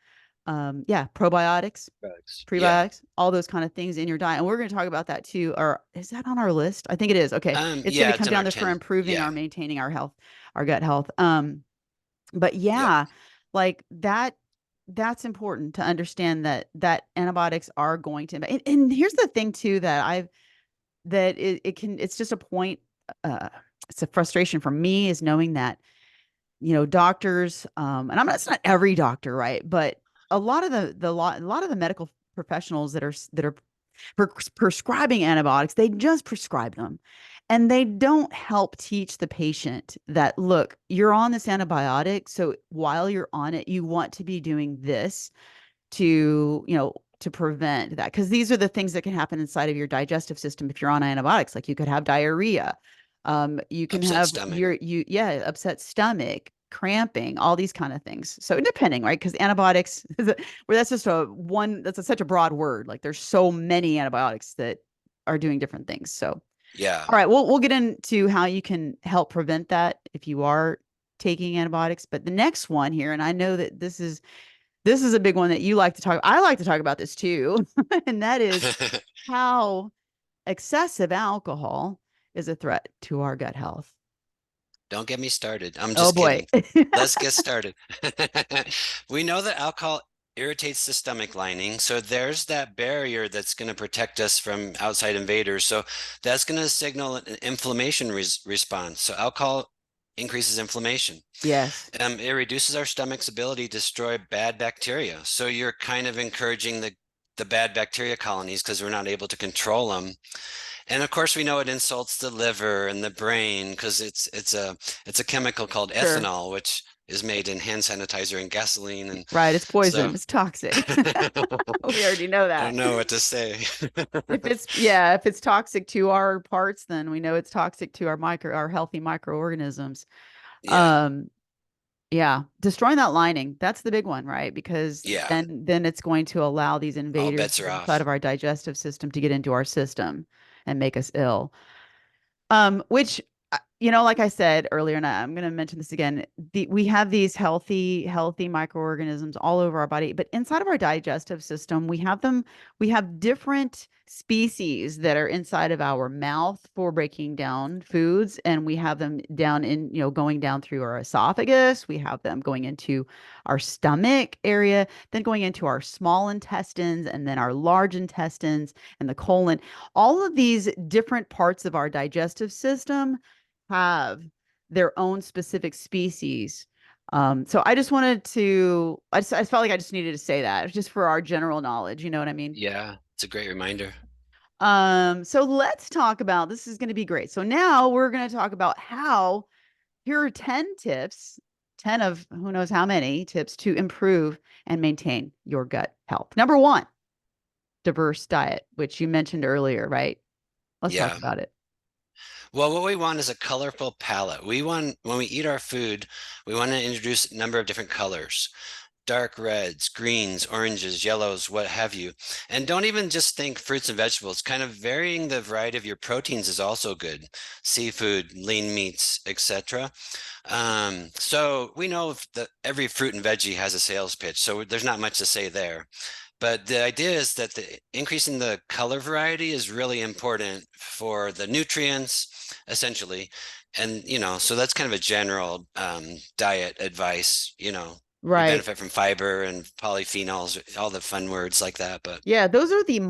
probiotics, Drugs. Yeah. prebiotics, all those kind of things in your diet. And we're going to talk about that too. Or is that on our list? I think it is. Okay. It's going Yeah, to it's come in down our to for 10. improving Yeah. or maintaining our health, our gut health. But Yep. yeah, like that's important to understand that antibiotics are going to, and here's the thing too that it can, it's just a point, uh, it's a frustration for me is knowing that, doctors, and it's not every doctor, right? But a lot of a lot of the medical professionals that are prescribing antibiotics, they just prescribe them. And they don't help teach the patient that, look, you're on this antibiotic. So while you're on it, you want to be doing this to prevent that. Because these are the things that can happen inside of your digestive system if you're on antibiotics. Like you could have diarrhea. You can Upset have stomach. upset stomach, cramping, all these kind of things. So depending, right? Because antibiotics where that's just such a broad word. Like there's so many antibiotics that are doing different things. So Yeah. all right, we'll get into how you can help prevent that if you are taking antibiotics. But the next one here, and I know that this is a big one that you like to talk. I like to talk about this too, and that is how excessive alcohol is a threat to our gut health. Don't get me started. I'm Oh just boy. kidding. Let's get started. We know that alcohol irritates the stomach lining. So there's that barrier that's going to protect us from outside invaders. So that's going to signal an inflammation response. So alcohol increases inflammation. Yes. It reduces our stomach's ability to destroy bad bacteria. So you're kind of encouraging the bad bacteria colonies because we're not able to control them. And of course, we know it insults the liver and the brain because it's a chemical called Sure. ethanol, which is made in hand sanitizer and gasoline. And Right. It's poison. so It's toxic. I We already know don't that. know what to say. If it's toxic to our parts, then we know it's toxic to our healthy microorganisms. Yeah, Um, yeah, destroying that lining, that's the big one, right? Because yeah, then it's going to allow these all invaders bets that are are inside off. of our digestive system to get into our system and make us ill. Which like I said earlier, and I'm going to mention this again, we have these healthy microorganisms all over our body, but inside of our digestive system, we have different species that are inside of our mouth for breaking down foods, and we have them down in, going down through our esophagus, we have them going into our stomach area, then going into our small intestines, and then our large intestines and the colon. All of these different parts of our digestive system have their own specific species. So I just felt like I just needed to say that just for our general knowledge. You know what I mean? Yeah, it's a great reminder. So let's talk about, this is going to be great. So now we're going to talk about here are 10 tips, 10 of who knows how many tips to improve and maintain your gut health. Number one, diverse diet, which you mentioned earlier, right? Let's talk Yeah. about it. Well, what we want is a colorful palette. We want, when we eat our food, we want to introduce a number of different colors. Dark reds, greens, oranges, yellows, what have you. And don't even just think fruits and vegetables. Kind of varying the variety of your proteins is also good. Seafood, lean meats, etc. So we know that every fruit and veggie has a sales pitch, so there's not much to say there. But the idea is that the increasing the color variety is really important for the nutrients, essentially. And, so that's kind of a general diet advice, you Right. benefit from fiber and polyphenols, all the fun words like that, but Yeah, those are the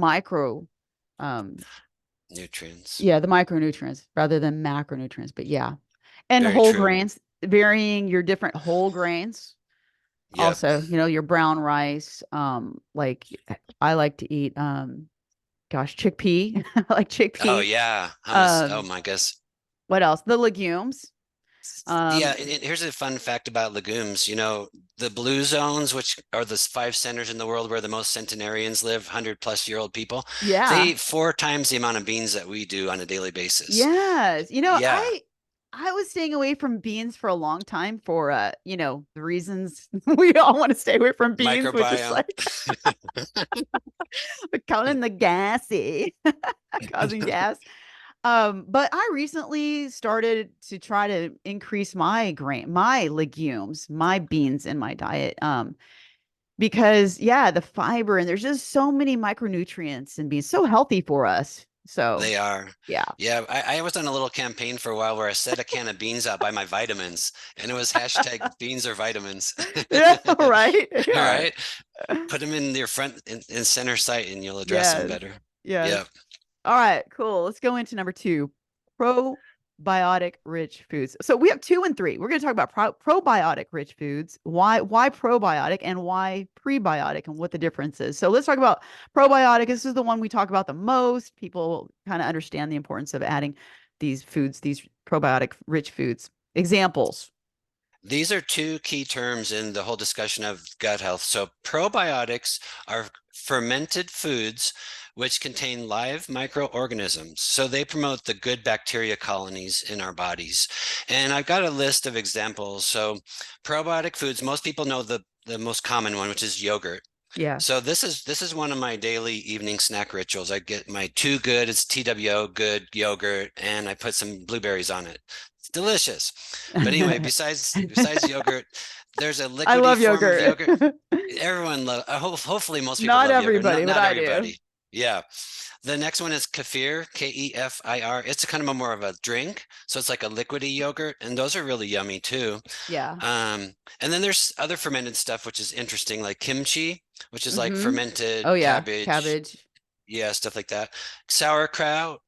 um, nutrients. the micronutrients rather than macronutrients. But yeah, and Very whole true. grains, varying your different whole grains. Yep. Also, your brown rice. Like I like to eat, chickpea. I like Oh chickpea. yeah. Oh Um, my guess. what else? The legumes. Yeah, Um, and here's a fun fact about legumes. The blue zones, which are the 5 centers in the world where the most centenarians live, 100-plus-year-old people, they yeah. eat 4 times the amount of beans that we do on a daily basis. Yes. Yeah. I was staying away from beans for a long time for the reasons we all want to stay away from beans, which is Microbiome. like calling the gassy, causing gas. But I recently started to try to increase my legumes, my beans in my diet. Because yeah, the fiber and there's just so many micronutrients and being so healthy for us. So They are. yeah. Yeah, I was on a little campaign for a while where I set a can of beans out by my vitamins, and it was hashtag beans or vitamins. Yeah, right. All Yeah. right. Put them in your front in center site and you'll address them Yes. better. Yes. Yeah. All right, cool. Let's go into number two, probiotic rich foods. So we have two and three. We're going to talk about probiotic rich foods, why probiotic and why prebiotic and what the difference is. So let's talk about probiotic. This is the one we talk about the most. People kind of understand the importance of adding these foods, these probiotic rich foods. Examples. These are two key terms in the whole discussion of gut health. So probiotics are fermented foods which contain live microorganisms. So they promote the good bacteria colonies in our bodies. And I've got a list of examples. So probiotic foods, most people know the most common one, which is yogurt. Yeah. So this is one of my daily evening snack rituals. I get my Too Good, it's TWO good yogurt, and I put some blueberries on it. It's delicious. But anyway, besides yogurt, there's a I liquidy love form of yogurt. yogurt. Everyone love. Hopefully, most people Not love yogurt. everybody, Not but not I do. everybody. Yeah. The next one is kefir, Kefir. It's a kind of a more of a drink, so it's like a liquidy yogurt, and those are really yummy too. Yeah. And then there's other fermented stuff, which is interesting, like kimchi, which is like Mm-hmm. Oh fermented yeah, cabbage. cabbage. Yeah, stuff like that. Sauerkraut.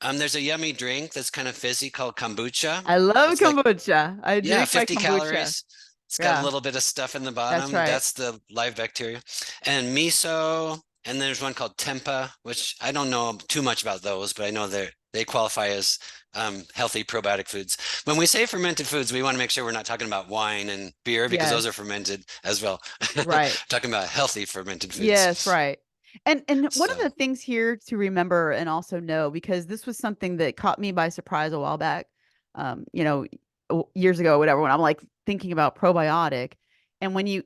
There's a yummy drink that's kind of fizzy called kombucha. I love It's like, kombucha. I yeah, drink my 50 kombucha. calories. It's got a Yeah, little bit of stuff in the that's bottom. right. That's the live bacteria. And miso. And there's one called tempeh, which I don't know too much about those, but I know they qualify as healthy probiotic foods. When we say fermented foods, we want to make sure we're not talking about wine and beer because those are Yes, fermented as well. right. Talking about healthy fermented Yes, foods. right. And one of So the things here to remember and also know, because this was something that caught me by surprise a while back, um, you know, years ago, whatever, when I'm like thinking about probiotic, and when you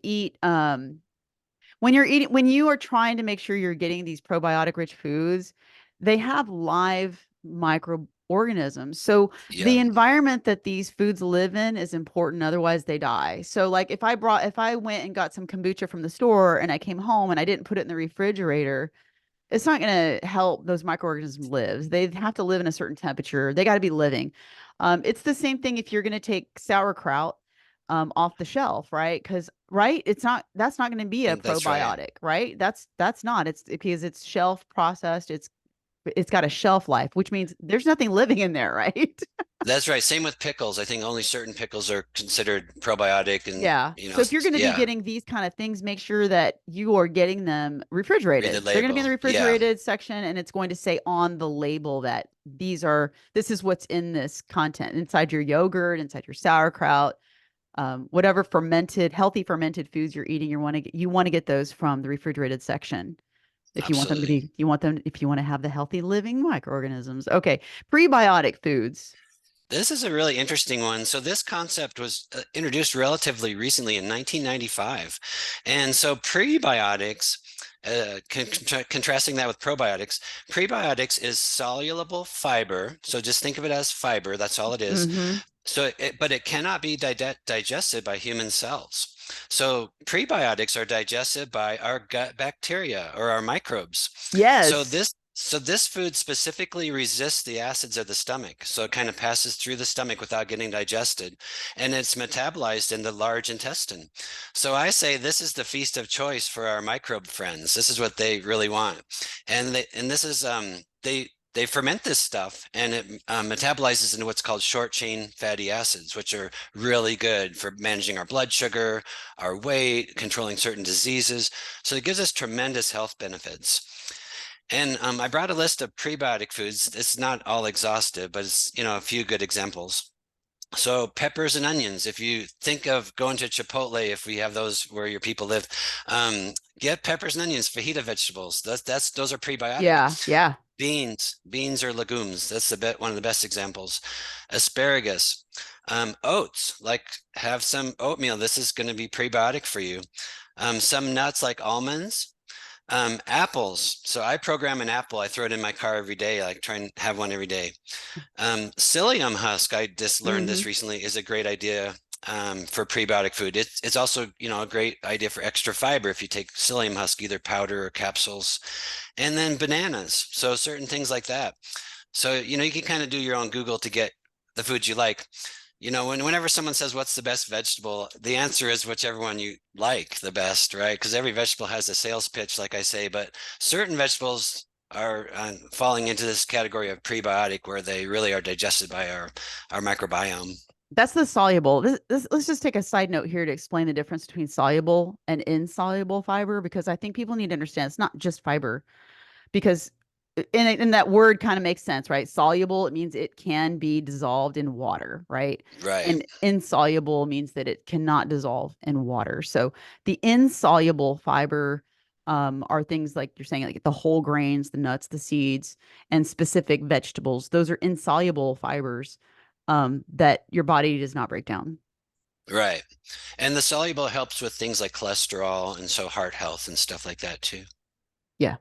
are trying to make sure you're getting these probiotic rich foods, they have live microorganisms. So the yeah, environment that these foods live in is important, otherwise they die. So like if I went and got some kombucha from the store and I came home and I didn't put it in the refrigerator, it's not going to help those microorganisms live. They have to live in a certain temperature. They got to be living. It's the same thing if you're going to take sauerkraut off the shelf, right? Because right, that's not going to be a that's right. probiotic, right? That's not. It's because it's shelf processed. It's got a shelf life, which means there's nothing living in there, right? That's right. Same with pickles. I think only certain pickles are considered probiotic and, Yeah. So if you're going to be yeah, getting these kind of things, make sure that you are getting them read the refrigerated. They're going to be in label. the Yeah. refrigerated section and it's going to say on the label that this is what's in this content inside your yogurt, inside your sauerkraut, whatever healthy fermented foods you're eating, you want to get those from the refrigerated section. Absolutely. If you want to have the healthy living microorganisms. Okay. Prebiotic foods. This is a really interesting one. So this concept was introduced relatively recently in 1995. And so prebiotics, contrasting that with probiotics, prebiotics is soluble fiber. So just think of it as fiber. That's all it is. Hmm. But it cannot be digested by human cells. So prebiotics are digested by our gut bacteria or our microbes. So Yes. this food specifically resists the acids of the stomach. So it kind of passes through the stomach without getting digested, and it's metabolized in the large intestine. So I say this is the feast of choice for our microbe friends. This is what they really want. And this is they ferment this stuff and it metabolizes into what's called short chain fatty acids, which are really good for managing our blood sugar, our weight, controlling certain diseases. So it gives us tremendous health benefits. And I brought a list of prebiotic foods. It's not all exhaustive, but it's, a few good examples. So peppers and onions, if you think of going to Chipotle, if we have those where your people live, get peppers and onions, fajita vegetables. Those are prebiotic Yeah. Yeah. Beans or legumes. That's one of the best examples. Asparagus, oats, like have some oatmeal. This is going to be prebiotic for you. Some nuts like almonds, apples. So I program an apple. I throw it in my car every day. I like try and have one every day. Psyllium husk, I just learned Hmm. this recently, is a great idea for prebiotic food. It's also, a great idea for extra fiber if you take psyllium husk, either powder or capsules. And then bananas. So certain things like that. So, you can kind of do your own Google to get the foods you like. Whenever someone says, what's the best vegetable? The answer is whichever one you like the best, right? Because every vegetable has a sales pitch, like I say, but certain vegetables are falling into this category of prebiotic where they really are digested by our microbiome. That's the soluble. Let's just take a side note here to explain the difference between soluble and insoluble fiber, because I think people need to understand it's not just fiber. Because and that word kind of makes sense, right? Soluble, it means it can be dissolved in water, right? Right, And insoluble means that it cannot dissolve in water. So the insoluble fiber are things like you're saying, like the whole grains, the nuts, the seeds, and specific vegetables. Those are insoluble fibers that your body does not break down. right. And the soluble helps with things like cholesterol and so heart health and stuff like that too. Yeah.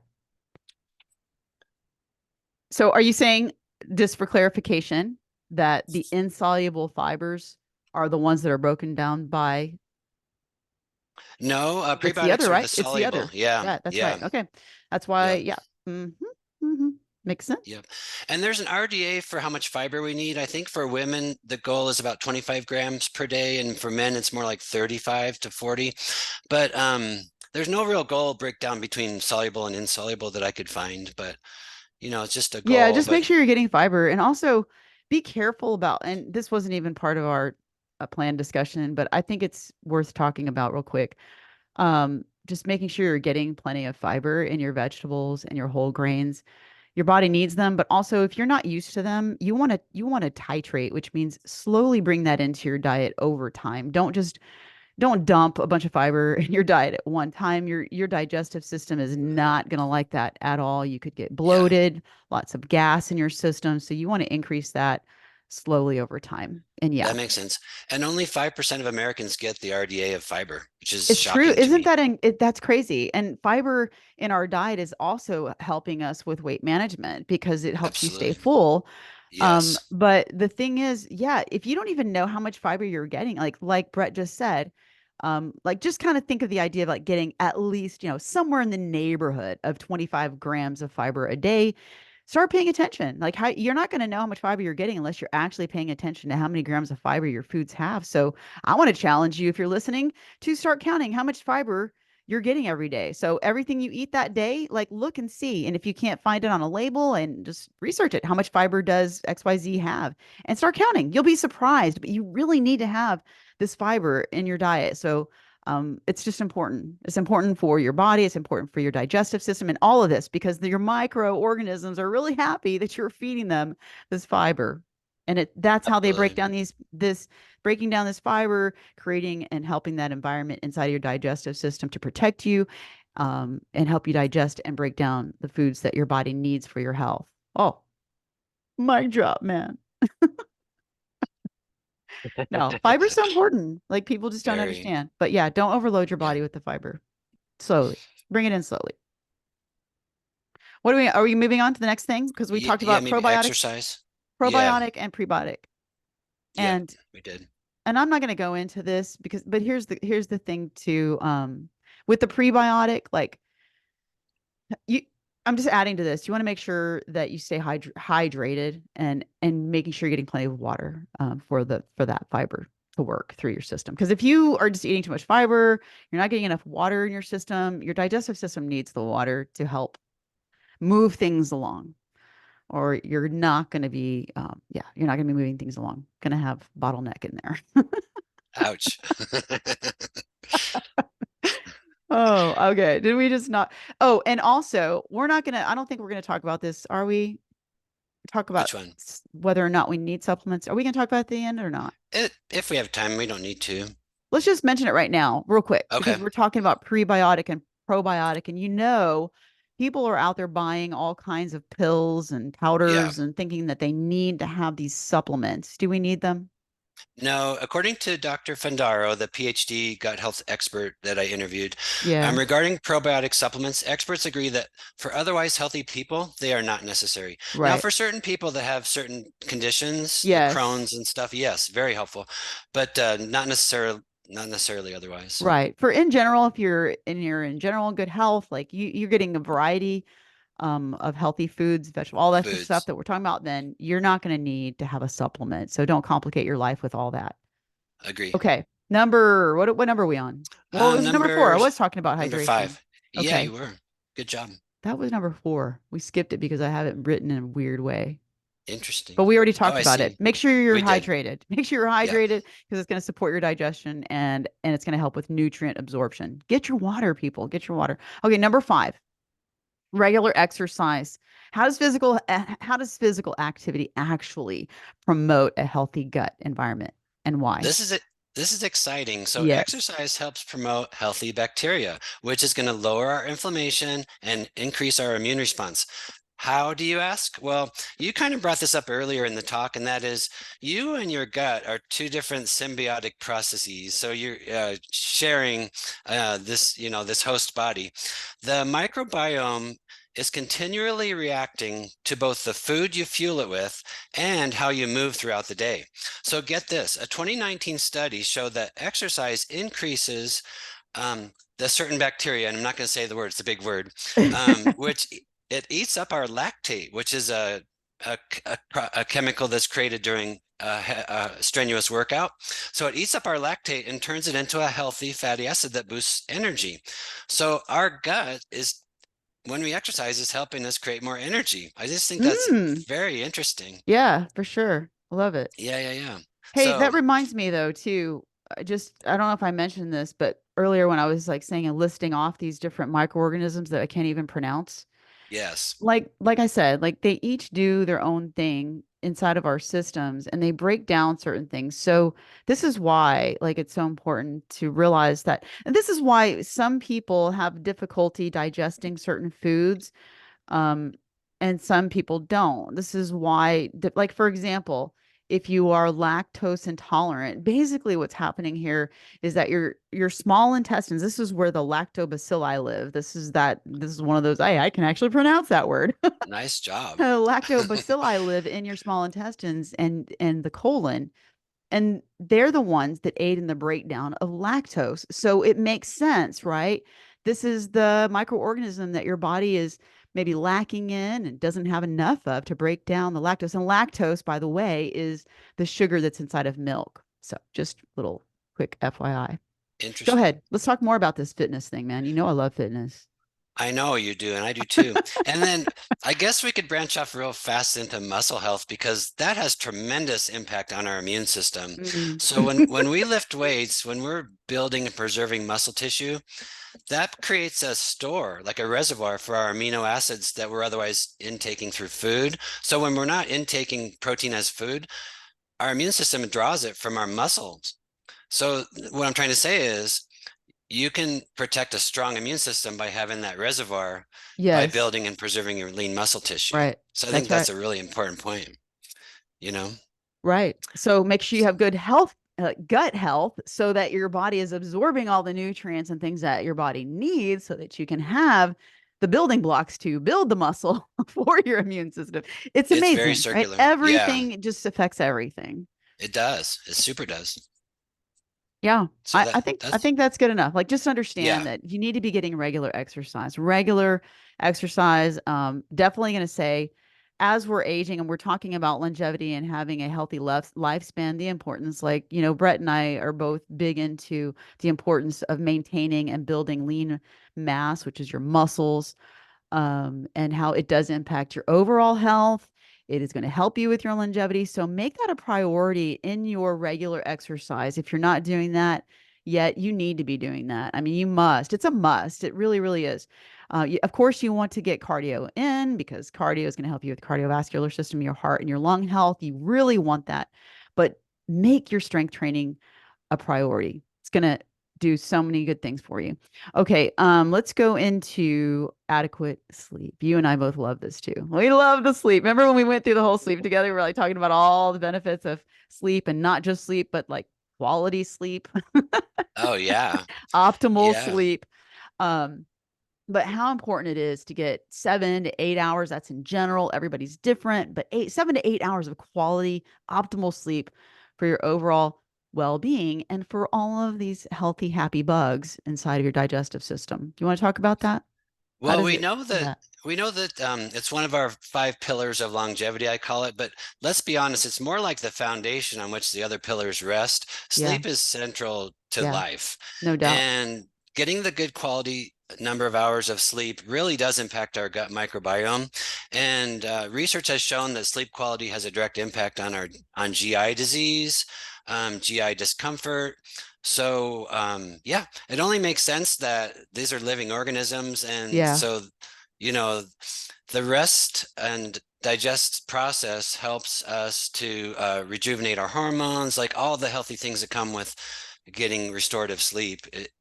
So are you saying, just for clarification, that the insoluble fibers are the ones that are broken down by No, it's the other, prebiotics are the right? It's the soluble. other. Yeah, Yeah, that's right. yeah, Okay. That's why, yep, yeah. Hmm. Makes sense. yep. And there's an RDA for how much fiber we need. I think for women, the goal is about 25 grams per day, and for men, it's more like 35 to 40. But there's no real goal breakdown between soluble and insoluble that I could find. But it's just a Yeah, goal. just But make sure you're getting fiber, and also be careful about, and this wasn't even part of our planned discussion, but I think it's worth talking about real quick. Just making sure you're getting plenty of fiber in your vegetables and your whole grains. Your body needs them, but also if you're not used to them, you want to titrate, which means slowly bring that into your diet over time. Don't dump a bunch of fiber in your diet at one time. Your digestive system is not going to like that at all. You could get yeah, bloated, lots of gas in your system, so you want to increase that slowly over time. And yeah, that makes sense. And only 5% of Americans get the RDA of fiber, which is it's true. shocking to Isn't me. that that's crazy? And fiber in our diet is also helping us with weight management because it helps you stay Absolutely. full. Yes. But the thing is, yeah, if you don't even know how much fiber you're getting, like Brett just said, like just kind of think of the idea of like getting at least, somewhere in the neighborhood of 25 grams of fiber a day. Start paying attention. Like how you're not going to know how much fiber you're getting unless you're actually paying attention to how many grams of fiber your foods have. So I want to challenge you, if you're listening, to start counting how much fiber you're getting every day. So everything you eat that day, like look and see. And if you can't find it on a label, and just research it, how much fiber does XYZ have, and start counting. You'll be surprised, but you really need to have this fiber in your diet. So it's just important. It's important for your body. It's important for your digestive system and all of this, because your microorganisms are really happy that you're feeding them this fiber. And that's how they break Absolutely. down this breaking down this fiber, creating and helping that environment inside of your digestive system to protect you, and help you digest and break down the foods that your body needs for your health. Oh, mic drop, man. No, fiber's so important. Like people just don't Very. understand. But yeah, don't overload your Yeah. body with the fiber. Slowly. Bring it in slowly. What are we moving on to the next thing? Because we talked Yeah, about maybe exercise. Yeah, probiotic and prebiotic. yep, And we did. I'm not going to go into this because, but here's the thing too. With the prebiotic, like you, I'm just adding to this. You want to make sure that you stay hydrated, and making sure you're getting plenty of water for that fiber to work through your system. Because if you are just eating too much fiber, you're not getting enough water in your system. Your digestive system needs the water to help move things along, or you're not going to be, yeah, you're not going to be moving things along. Going to have bottleneck in there. Ouch. Oh, okay. Did we just not? Oh, and also, we're not gonna, I don't think we're gonna talk about this. Are we? Talk about Which one? whether or not we need supplements. Are we gonna talk about it at the end or not? If we have time, we don't need to. Let's just mention it right now, real quick, because Okay. we're talking about prebiotic and probiotic, and people are out there buying all kinds of pills and Yeah. powders and thinking that they need to have these supplements. Do we need them? No, according to Dr. Fundaro, the PhD gut health expert that I interviewed, Yeah, regarding probiotic supplements, experts agree that for otherwise healthy people, they are not necessary. Now, right. for certain people that have certain conditions, Yes, Crohn's and stuff, yes, very helpful, but not necessarily otherwise. right. For in general, if you're in general good health, like you're getting a variety of healthy foods, vegetable, all that good stuff Foods, that we're talking about, then you're not going to need to have a supplement. So don't complicate your life with all that. agree. Okay. What number are we on? Well, it was number four. I Number was talking about number hydration. five. Yeah, Okay. you were. Good job. That was number four. We skipped it because I have it written in a weird way. But Interesting. we already Oh, talked I about it. see. Make sure you're We did. hydrated. Make sure you're Yeah. hydrated because it's going to support your digestion and it's going to help with nutrient absorption. Get your water, people. Get your water. Okay, number five, regular exercise. How does physical activity actually promote a healthy gut environment and why? This is it. This is exciting. So Yes. exercise helps promote healthy bacteria, which is going to lower our inflammation and increase our immune response. How do you ask? Well, you kind of brought this up earlier in the talk, and that is you and your gut are two different symbiotic processes. So you're sharing this host body. The microbiome is continually reacting to both the food you fuel it with and how you move throughout the day. So get this, a 2019 study showed that exercise increases the certain bacteria, and I'm not going to say the word, it's a big word, which it eats up our lactate, which is a chemical that's created during a strenuous workout. So it eats up our lactate and turns it into a healthy fatty acid that boosts energy. So our gut is, when we exercise, is helping us create more energy. I just think that's Mm, very interesting. yeah, for sure. I love it. Yeah, yeah, yeah. Hey, So that reminds me though, too. I don't know if I mentioned this, but earlier when I was like saying and listing off these different microorganisms that I can't even pronounce, yes, like I said, like they each do their own thing inside of our systems and they break down certain things. So this is why like it's so important to realize that, and this is why some people have difficulty digesting certain foods, um, and some people don't. This is why, like, for example, if you are lactose intolerant, basically what's happening here is that your small intestines, this is where the lactobacilli live. This is one of those, I can actually pronounce that word. nice job. Lactobacilli live in your small intestines and the colon, and they're the ones that aid in the breakdown of lactose. So it makes sense, right? This is the microorganism that your body is maybe lacking in and doesn't have enough of to break down the lactose. And lactose, by the way, is the sugar that's inside of milk. So just a little quick FYI. Go Interesting. ahead. Let's talk more about this fitness thing, man. You know I love fitness. I know you do, and I do too. And then I guess we could branch off real fast into muscle health because that has tremendous impact on our immune system. Mm. So when we lift weights, when we're building and preserving muscle tissue, that creates a store, like a reservoir for our amino acids that we're otherwise intaking through food. So when we're not intaking protein as food, our immune system draws it from our muscles. So what I'm trying to say is you can protect a strong immune system by having that reservoir by Yes, building and preserving your lean muscle tissue. right. So I think That's right. that's a really important point, you know? Right. So make sure you have good health, gut health, so that your body is absorbing all the nutrients and things that your body needs so that you can have the building blocks to build the muscle for your immune system. It's It's very amazing, right? circular. Yeah, Everything just affects everything. it does. It super does. Yeah. So I that's think that's good enough. Like just understand yeah, that you need to be getting regular exercise. Definitely going to say as we're aging and we're talking about longevity and having a healthy lifespan, the importance, like, Brett and I are both big into the importance of maintaining and building lean mass, which is your muscles, and how it does impact your overall health. It is going to help you with your longevity. So make that a priority in your regular exercise. If you're not doing that yet, you need to be doing that. I mean, you must. It's a must. It really, really is. Of course, you want to get cardio in because cardio is going to help you with cardiovascular system, your heart, and your lung health. You really want that. But make your strength training a priority. It's going to do so many good things for you. Okay, let's go into adequate sleep. You and I both love this too. We love the sleep. Remember when we went through the whole sleep together? We were like talking about all the benefits of sleep, and not just sleep, but like quality sleep, Oh yeah. optimal Yeah. sleep. Um, but how important it is to get 7 to 8 hours. That's in general. Everybody's different, but 7 to 8 hours of quality, optimal sleep for your overall well-being and for all of these healthy, happy bugs inside of your digestive system. Do you want to talk about that? How Well, does we it know do that that? it's one of our five pillars of longevity, I call it, but let's be honest, it's more like the foundation on which the other pillars rest. Yeah, Sleep is central to yeah, life, no doubt. and getting the good quality number of hours of sleep really does impact our gut microbiome. And research has shown that sleep quality has a direct impact on our on GI disease, GI discomfort. So yeah, it only makes sense that these are living organisms. And Yeah. so, you know, the rest and digest process helps us to rejuvenate our hormones, like all the healthy things that come with getting restorative sleep.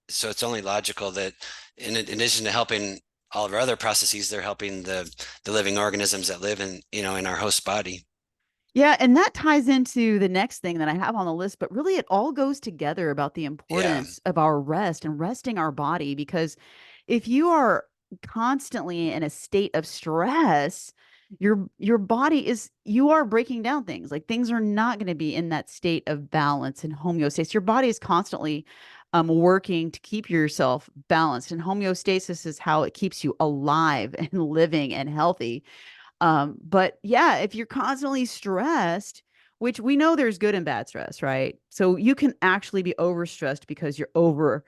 So it's only logical that in addition to helping all of our other processes, they're helping the living organisms that live in, in our host body. Yeah, and that ties into the next thing that I have on the list, but really it all goes together about the Yeah, importance of our rest and resting our body because if you are constantly in a state of stress, your body is you are breaking down things. Like things are not going to be in that state of balance and homeostasis. Your body is constantly working to keep yourself balanced, and homeostasis is how it keeps you alive and living and healthy. But yeah, if you're constantly stressed, which we know there's good and bad stress, right? So you can actually be overstressed because you're over,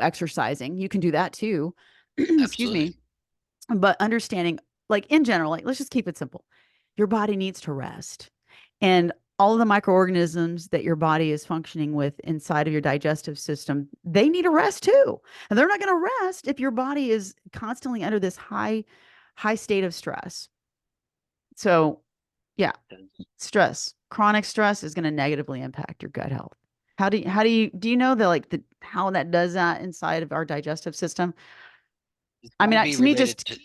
exercising. You can do that too. Excuse me. absolutely. But understanding, like in general, like let's just keep it simple. Your body needs to rest. And all of the microorganisms that your body is functioning with inside of your digestive system, they need a rest too. And they're not going to rest if your body is constantly under this high state of stress. So, yeah, stress, chronic stress is going to negatively impact your gut health. Do you know that like the how that does that inside of our digestive system? It's I got to mean, be to me, related just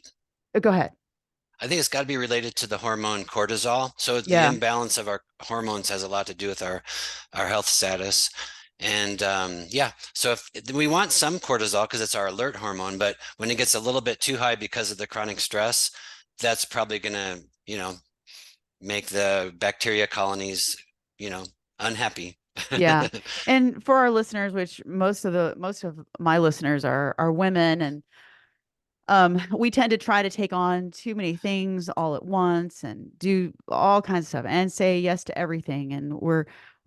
to go ahead. I think it's got to be related to the hormone cortisol. So the Yeah. imbalance of our hormones has a lot to do with our health status. And yeah, so if we want some cortisol because it's our alert hormone, but when it gets a little bit too high because of the chronic stress, that's probably going to, make the bacteria colonies, unhappy. Yeah. And for our listeners, which most of my listeners are women, and we tend to try to take on too many things all at once and do all kinds of stuff and say yes to everything, and we're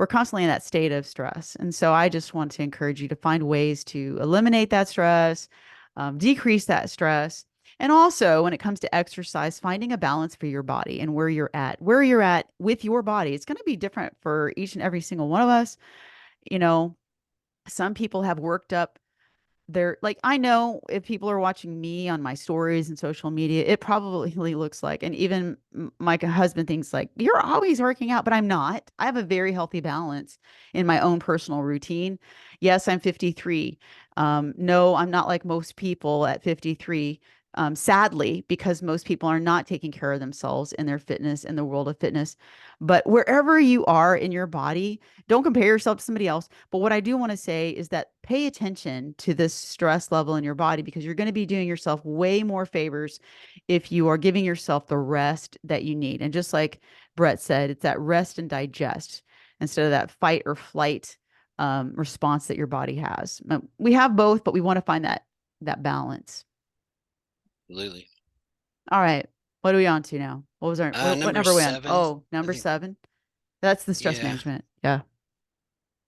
constantly in that state of stress. And so I just want to encourage you to find ways to eliminate that stress, decrease that stress. And also, when it comes to exercise, finding a balance for your body and where you're at with your body. It's going to be different for each and every single one of us. You know, some people have worked up they're like, I know if people are watching me on my stories and social media, it probably looks like, and even my husband thinks like, you're always working out, but I'm not. I have a very healthy balance in my own personal routine. Yes, I'm 53. No, I'm not like most people at 53. Sadly, because most people are not taking care of themselves in their fitness in the world of fitness. But wherever you are in your body, don't compare yourself to somebody else. But what I do want to say is that pay attention to this stress level in your body because you're going to be doing yourself way more favors if you are giving yourself the rest that you need. And just like Brett said, it's that rest and digest instead of that fight or flight response that your body has. We have both, but we want to find that balance. Absolutely. All right. What are we on to now? What was our what Number number are we on? 7, Oh, I number think. 7. That's the stress Yeah. management. Yeah.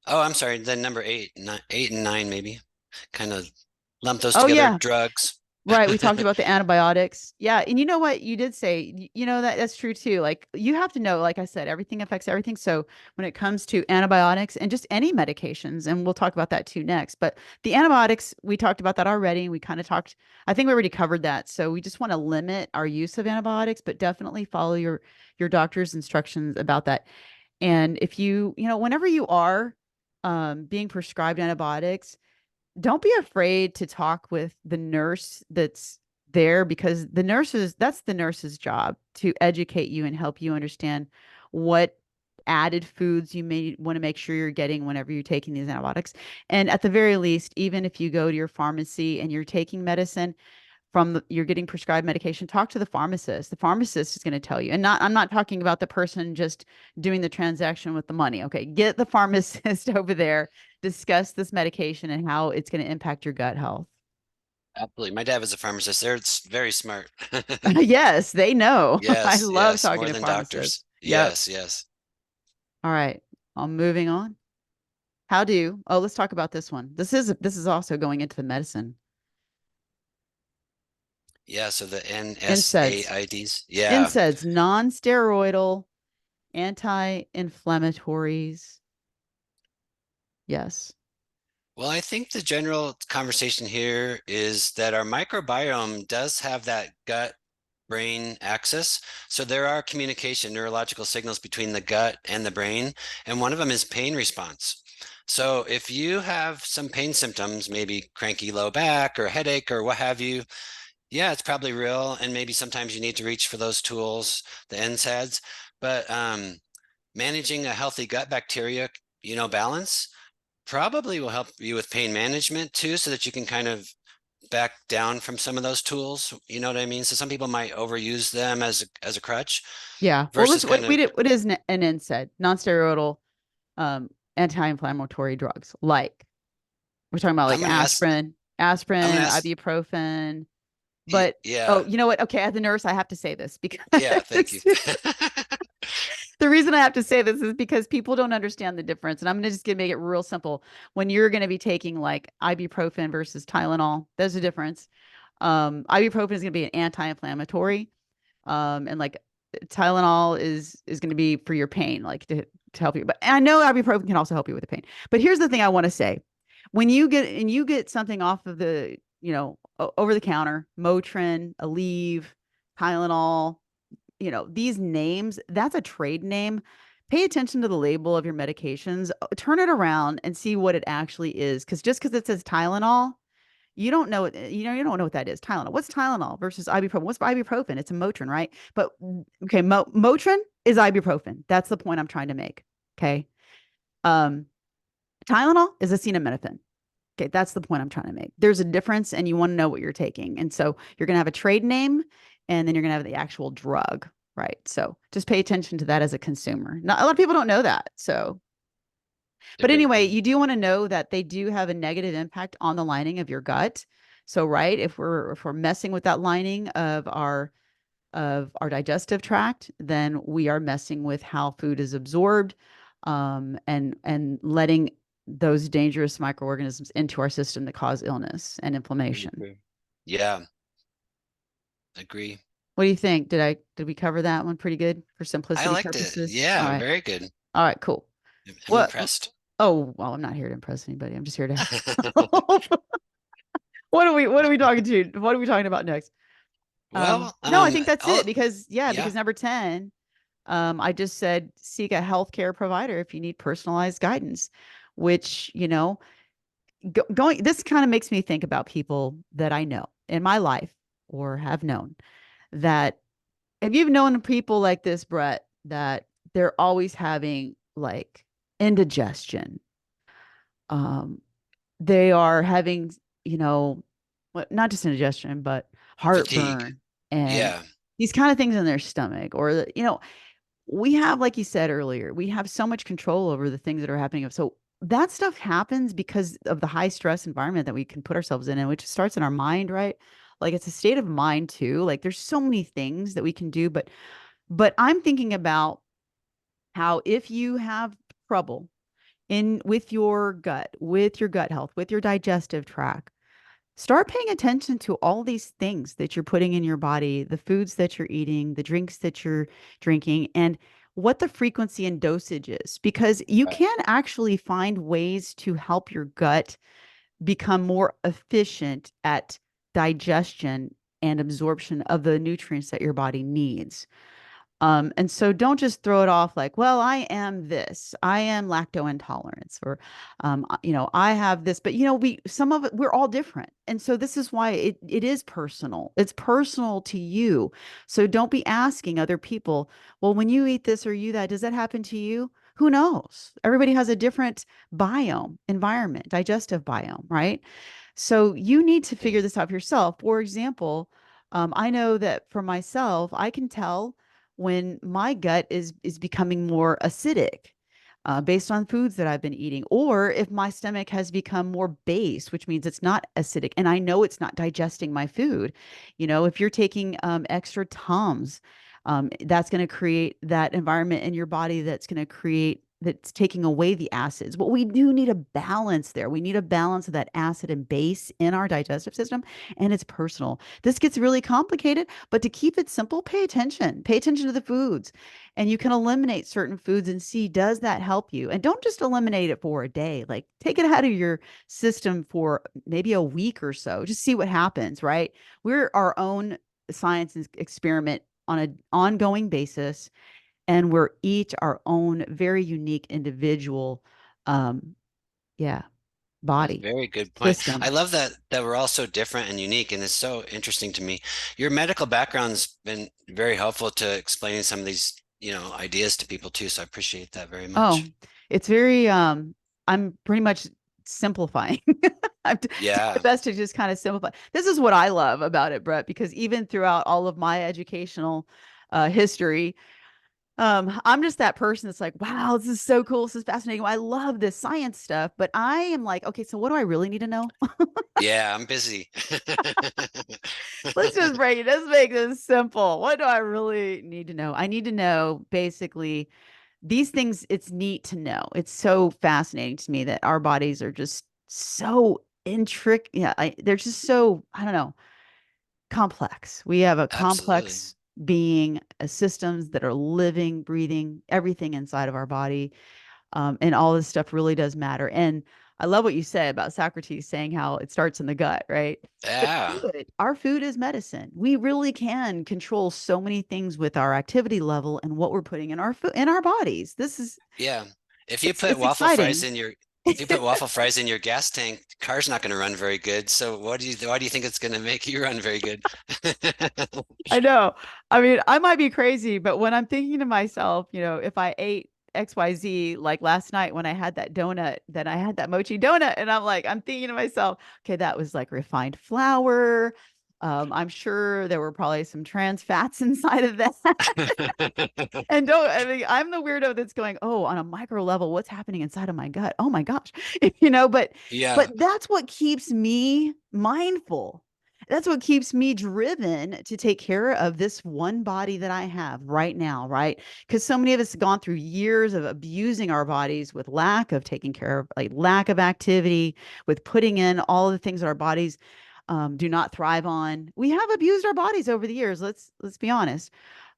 Oh, I'm sorry. Then number 8, 8 and 9, maybe. Kind of lump those Oh together. yeah. Drugs. Right. We talked about the antibiotics. Yeah. And you know what? You did say, that's true too. Like you have to know, like I said, everything affects everything. So when it comes to antibiotics and just any medications, and we'll talk about that too next, but the antibiotics, we talked about that already. We kind of talked, I think we already covered that. So we just want to limit our use of antibiotics, but definitely follow your doctor's instructions about that. And if whenever you are being prescribed antibiotics, don't be afraid to talk with the nurse that's there, because that's the nurse's job to educate you and help you understand what added foods you may want to make sure you're getting whenever you're taking these antibiotics. And at the very least, even if you go to your pharmacy and you're taking medicine you're getting prescribed medication, talk to the pharmacist. The pharmacist is going to tell you. And I'm not talking about the person just doing the transaction with the money. Okay. Get the pharmacist over there, discuss this medication and how it's going to impact your gut health. Absolutely. My dad was a pharmacist. They're very smart. Yes, they know. I Yes, love yes, talking more to than pharmacists. doctors. Yep. Yes, yes. All right. I'm moving on. Let's talk about this one. This is also going into the medicine. Yeah, so the NSAIDs. NSAIDs. Yeah. NSAIDs, non-steroidal anti-inflammatories. Yes. Well, I think the general conversation here is that our microbiome does have that gut brain axis. So there are communication neurological signals between the gut and the brain, and one of them is pain response. So if you have some pain symptoms, maybe cranky low back or headache or what have you, yeah, it's probably real. And maybe sometimes you need to reach for those tools, the NSAIDs. But managing a healthy gut bacteria, balance probably will help you with pain management too, so that you can kind of back down from some of those tools. You know what I mean? So some people might overuse them as a crutch Yeah. Well, versus kind of, what is an NSAID? Non-steroidal anti-inflammatory drugs. Like we're talking about I'm like gonna ask, I'm gonna ask, ibuprofen. But yeah, oh, you know what? Okay, as a nurse, I have to say this because yeah, thank you. the reason I have to say this is because people don't understand the difference. And I'm gonna just gonna make it real simple. When you're gonna be taking like ibuprofen versus Tylenol, there's a difference. Ibuprofen is gonna be an anti-inflammatory. And like Tylenol is going to be for your pain, like to help you. But I know ibuprofen can also help you with the pain. But here's the thing I want to say: when you get something off of the over the counter, Motrin, Aleve, Tylenol, these names, that's a trade name. Pay attention to the label of your medications. Turn it around and see what it actually is. Because just because it says Tylenol, you don't know what that is. Tylenol. What's Tylenol versus ibuprofen? What's ibuprofen? It's a Motrin, right? But okay, Motrin is ibuprofen. That's the point I'm trying to make. Okay. Um, Tylenol is acetaminophen. Okay, that's the point I'm trying to make. There's a difference, and you want to know what you're taking. And so you're gonna have a trade name, and then you're gonna have the actual drug, right? So just pay attention to that as a consumer. Not a lot of people don't know that. So but Agreed. anyway, you do want to know that they do have a negative impact on the lining of your gut. So, right, if we're messing with that lining of our digestive tract, then we are messing with how food is absorbed, and letting those dangerous microorganisms into our system that cause illness and inflammation. Okay. Yeah, agree. What do you think? Did we cover that one pretty good for I simplicity liked it. purposes? All Yeah, right. very good. All right, cool. I'm What impressed. Oh, well, I'm not here to impress anybody. I'm just here to help. What are we talking to? What are we talking about next? Well, No, I think that's I'll, it because yeah, yeah, because number 10, I just said seek a healthcare provider if you need personalized guidance, which, going this kind of makes me think about people that I know in my life or have known that if you've known people like this, Brett, that they're always having like indigestion. Um, they are having, you know, not just indigestion, but fatigue. heartburn and Yeah, these kind of things in their stomach. Or, we have, like you said earlier, we have so much control over the things that are happening. So that stuff happens because of the high stress environment that we can put ourselves in, and which starts in our mind, right? Like it's a state of mind too. Like there's so many things that we can do, but I'm thinking about how if you have trouble in with your gut health, with your digestive tract, start paying attention to all these things that you're putting in your body, the foods that you're eating, the drinks that you're drinking, and what the frequency and dosage is, because you right. can actually find ways to help your gut become more efficient at digestion and absorption of the nutrients that your body needs. And so don't just throw it off like, well, I am this, I am lacto intolerance, or, I have this, but some of it, we're all different. And so this is why it is personal. It's personal to you. So don't be asking other people, well, when you eat this or you that, does that happen to you? Who knows? Everybody has a different biome, environment, digestive biome, right? So you need to figure this out for yourself. For example, I know that for myself, I can tell when my gut is becoming more acidic based on foods that I've been eating, or if my stomach has become more base, which means it's not acidic, and I know it's not digesting my food. If you're taking extra Tums, that's going to create that environment in your body that's taking away the acids. But we do need a balance there. We need a balance of that acid and base in our digestive system, and it's personal. This gets really complicated, but to keep it simple, pay attention. Pay attention to the foods, and you can eliminate certain foods and see, does that help you? And don't just eliminate it for a day. Like, take it out of your system for maybe a week or so. Just see what happens, right? We're our own science experiment on an ongoing basis, and we're each our own very unique individual, um yeah, That's a body very good point. I system. love that we're all so different and unique, and it's so interesting to me. Your medical background's been very helpful to explaining some of these, ideas to people too. So I appreciate that very Oh, much. it's very I'm pretty much simplifying. I'm doing my Yeah. best to just kind of simplify. This is what I love about it, Brett, because even throughout all of my educational history, I'm just that person that's like, wow, this is so cool. This is fascinating. I love this science stuff, but I am like, okay, so what do I really need to know? Yeah, I'm busy. Let's just break it. Let's make this simple. What do I really need to know? I need to know basically these things. It's neat to know. It's so fascinating to me that our bodies are just so intricate. Yeah, they're just so, I don't know, complex. We have a Absolutely. complex being, systems that are living, breathing, everything inside of our body. And all this stuff really does matter. And I love what you said about Socrates saying how it starts in the gut, right? But Yeah. our food is medicine. We really can control so many things with our activity level and what we're putting in our food in our bodies. This is Yeah. If you it's put it's waffle fries exciting. in your if you put waffle fries in your gas tank, the car's not going to run very good. So why do you think it's going to make you run very good? I know. I mean, I might be crazy, but when I'm thinking to myself, if I ate XYZ, like last night when I had that donut, then I had that mochi donut, and I'm thinking to myself, okay, that was like refined flour. I'm sure there were probably some trans fats inside of that. And I mean, I'm the weirdo that's going, oh, on a micro level, what's happening inside of my gut? Oh my gosh. But Yeah. that's what keeps me mindful. That's what keeps me driven to take care of this one body that I have right now, right? Because so many of us have gone through years of abusing our bodies with lack of taking care of, like lack of activity, with putting in all the things that our bodies do not thrive on. We have abused our bodies over the years. Let's be honest.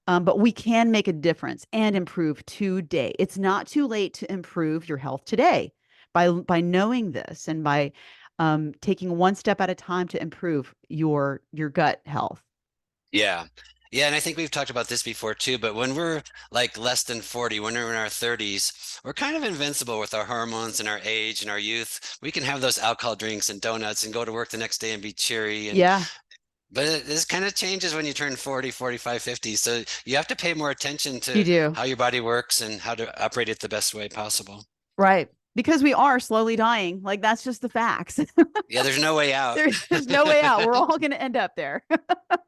But we can make a difference and improve today. It's not too late to improve your health today by knowing this and by taking one step at a time to improve your gut health. Yeah. Yeah, and I think we've talked about this before too, but when we're like less than 40, when we're in our 30s, we're kind of invincible with our hormones and our age and our youth. We can have those alcohol drinks and donuts and go to work the next day and be cheery. Yeah, But this kind of changes when you turn 40, 45, 50. So you have to pay more attention you to do. how your body works and how to operate it the best way possible. Right. Because we are slowly dying. Like that's just the facts. Yeah, there's no way out. There's no way out. We're all going to end up there.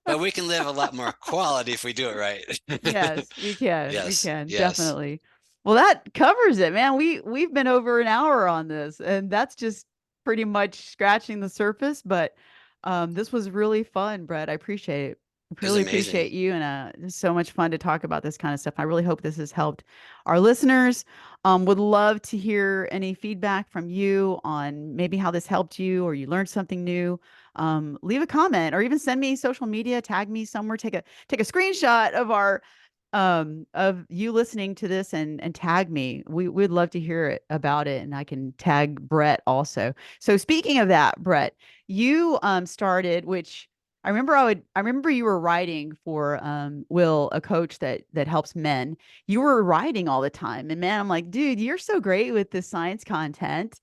But we can live a lot more quality if we do it right. Yes, we can. We Yes, can yes. definitely. Well, that covers it, man. We've been over an hour on this, and that's just pretty much scratching the surface. But this was really fun, Brett. I appreciate it. I It was really amazing. appreciate you, and it's so much fun to talk about this kind of stuff. I really hope this has helped our listeners. Would love to hear any feedback from you on maybe how this helped you or you learned something new. Leave a comment or even send me social media, tag me somewhere, take a screenshot of our of you listening to this and tag me. We'd love to hear it about it, and I can tag Brett also. So speaking of that, Brett, you started, which I remember you were writing for Will, a coach that helps men. You were writing all the time. And man, I'm like, dude, you're so great with this science content.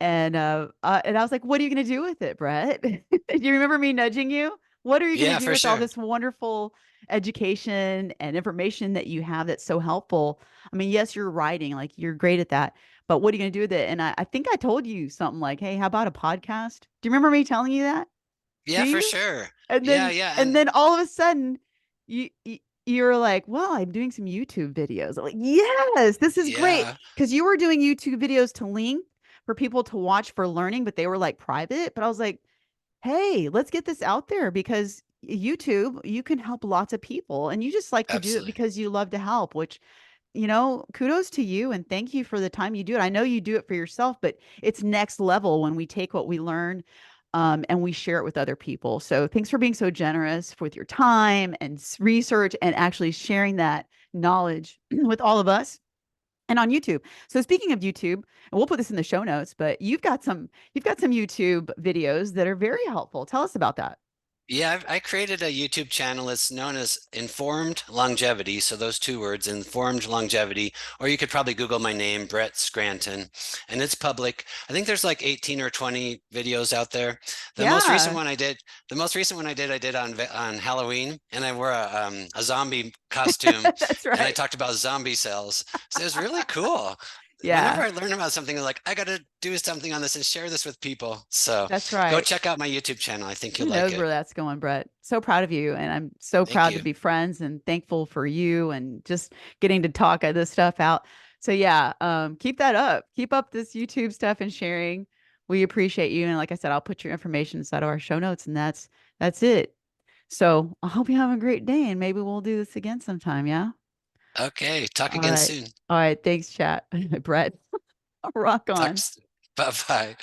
And I was like, what are you going to do with it, Brett? Do you remember me nudging you? What are you going to Yeah, do for with all sure. this wonderful education and information that you have that's so helpful? I mean, yes, you're writing, like you're great at that, but what are you going to do with it? And I think I told you something like, hey, how about a podcast? Do you remember me telling you that? Do Yeah, for you? sure. And Yeah, then yeah. and And then all of a sudden you're like, well, I'm doing some YouTube videos. I'm like, yes, this is great. yeah, Because you were doing YouTube videos to link for people to watch for learning, but they were like private. But I was like, hey, let's get this out there because YouTube, you can help lots of people. And you just like to do it absolutely. because you love to help, which kudos to you and thank you for the time you do it. I know you do it for yourself, but it's next level when we take what we learn and we share it with other people. So thanks for being so generous with your time and research and actually sharing that knowledge with all of us and on YouTube. So speaking of YouTube, and we'll put this in the show notes, but you've got some YouTube videos that are very helpful. Tell us about that. Yeah, I created a YouTube channel. It's known as Informed Longevity. So those two words, Informed Longevity, or you could probably Google my name, Brett Scranton, and it's public. I think there's like 18 or 20 videos out there. The most recent Yeah, one I did, I did on Halloween, and I wore a zombie costume, that's and I right. talked about zombie cells. So it was really cool. Whenever Yeah, I learn about something, I'm like, I got to do something on this and share this with people. So that's go right. check out my YouTube channel. I think Who you'll like knows where it. that's going, Brett? So proud of you. And I'm so Thank proud to you. be friends and thankful for you and just getting to talk this stuff out. So yeah, keep that up. Keep up this YouTube stuff and sharing. We appreciate you. And like I said, I'll put your information inside of our show notes and that's it. So I hope you have a great day and maybe we'll do this again sometime. Yeah. Okay, talk All again right. soon. All right. Thanks, chat. Brett. Rock Talk. on. Bye bye.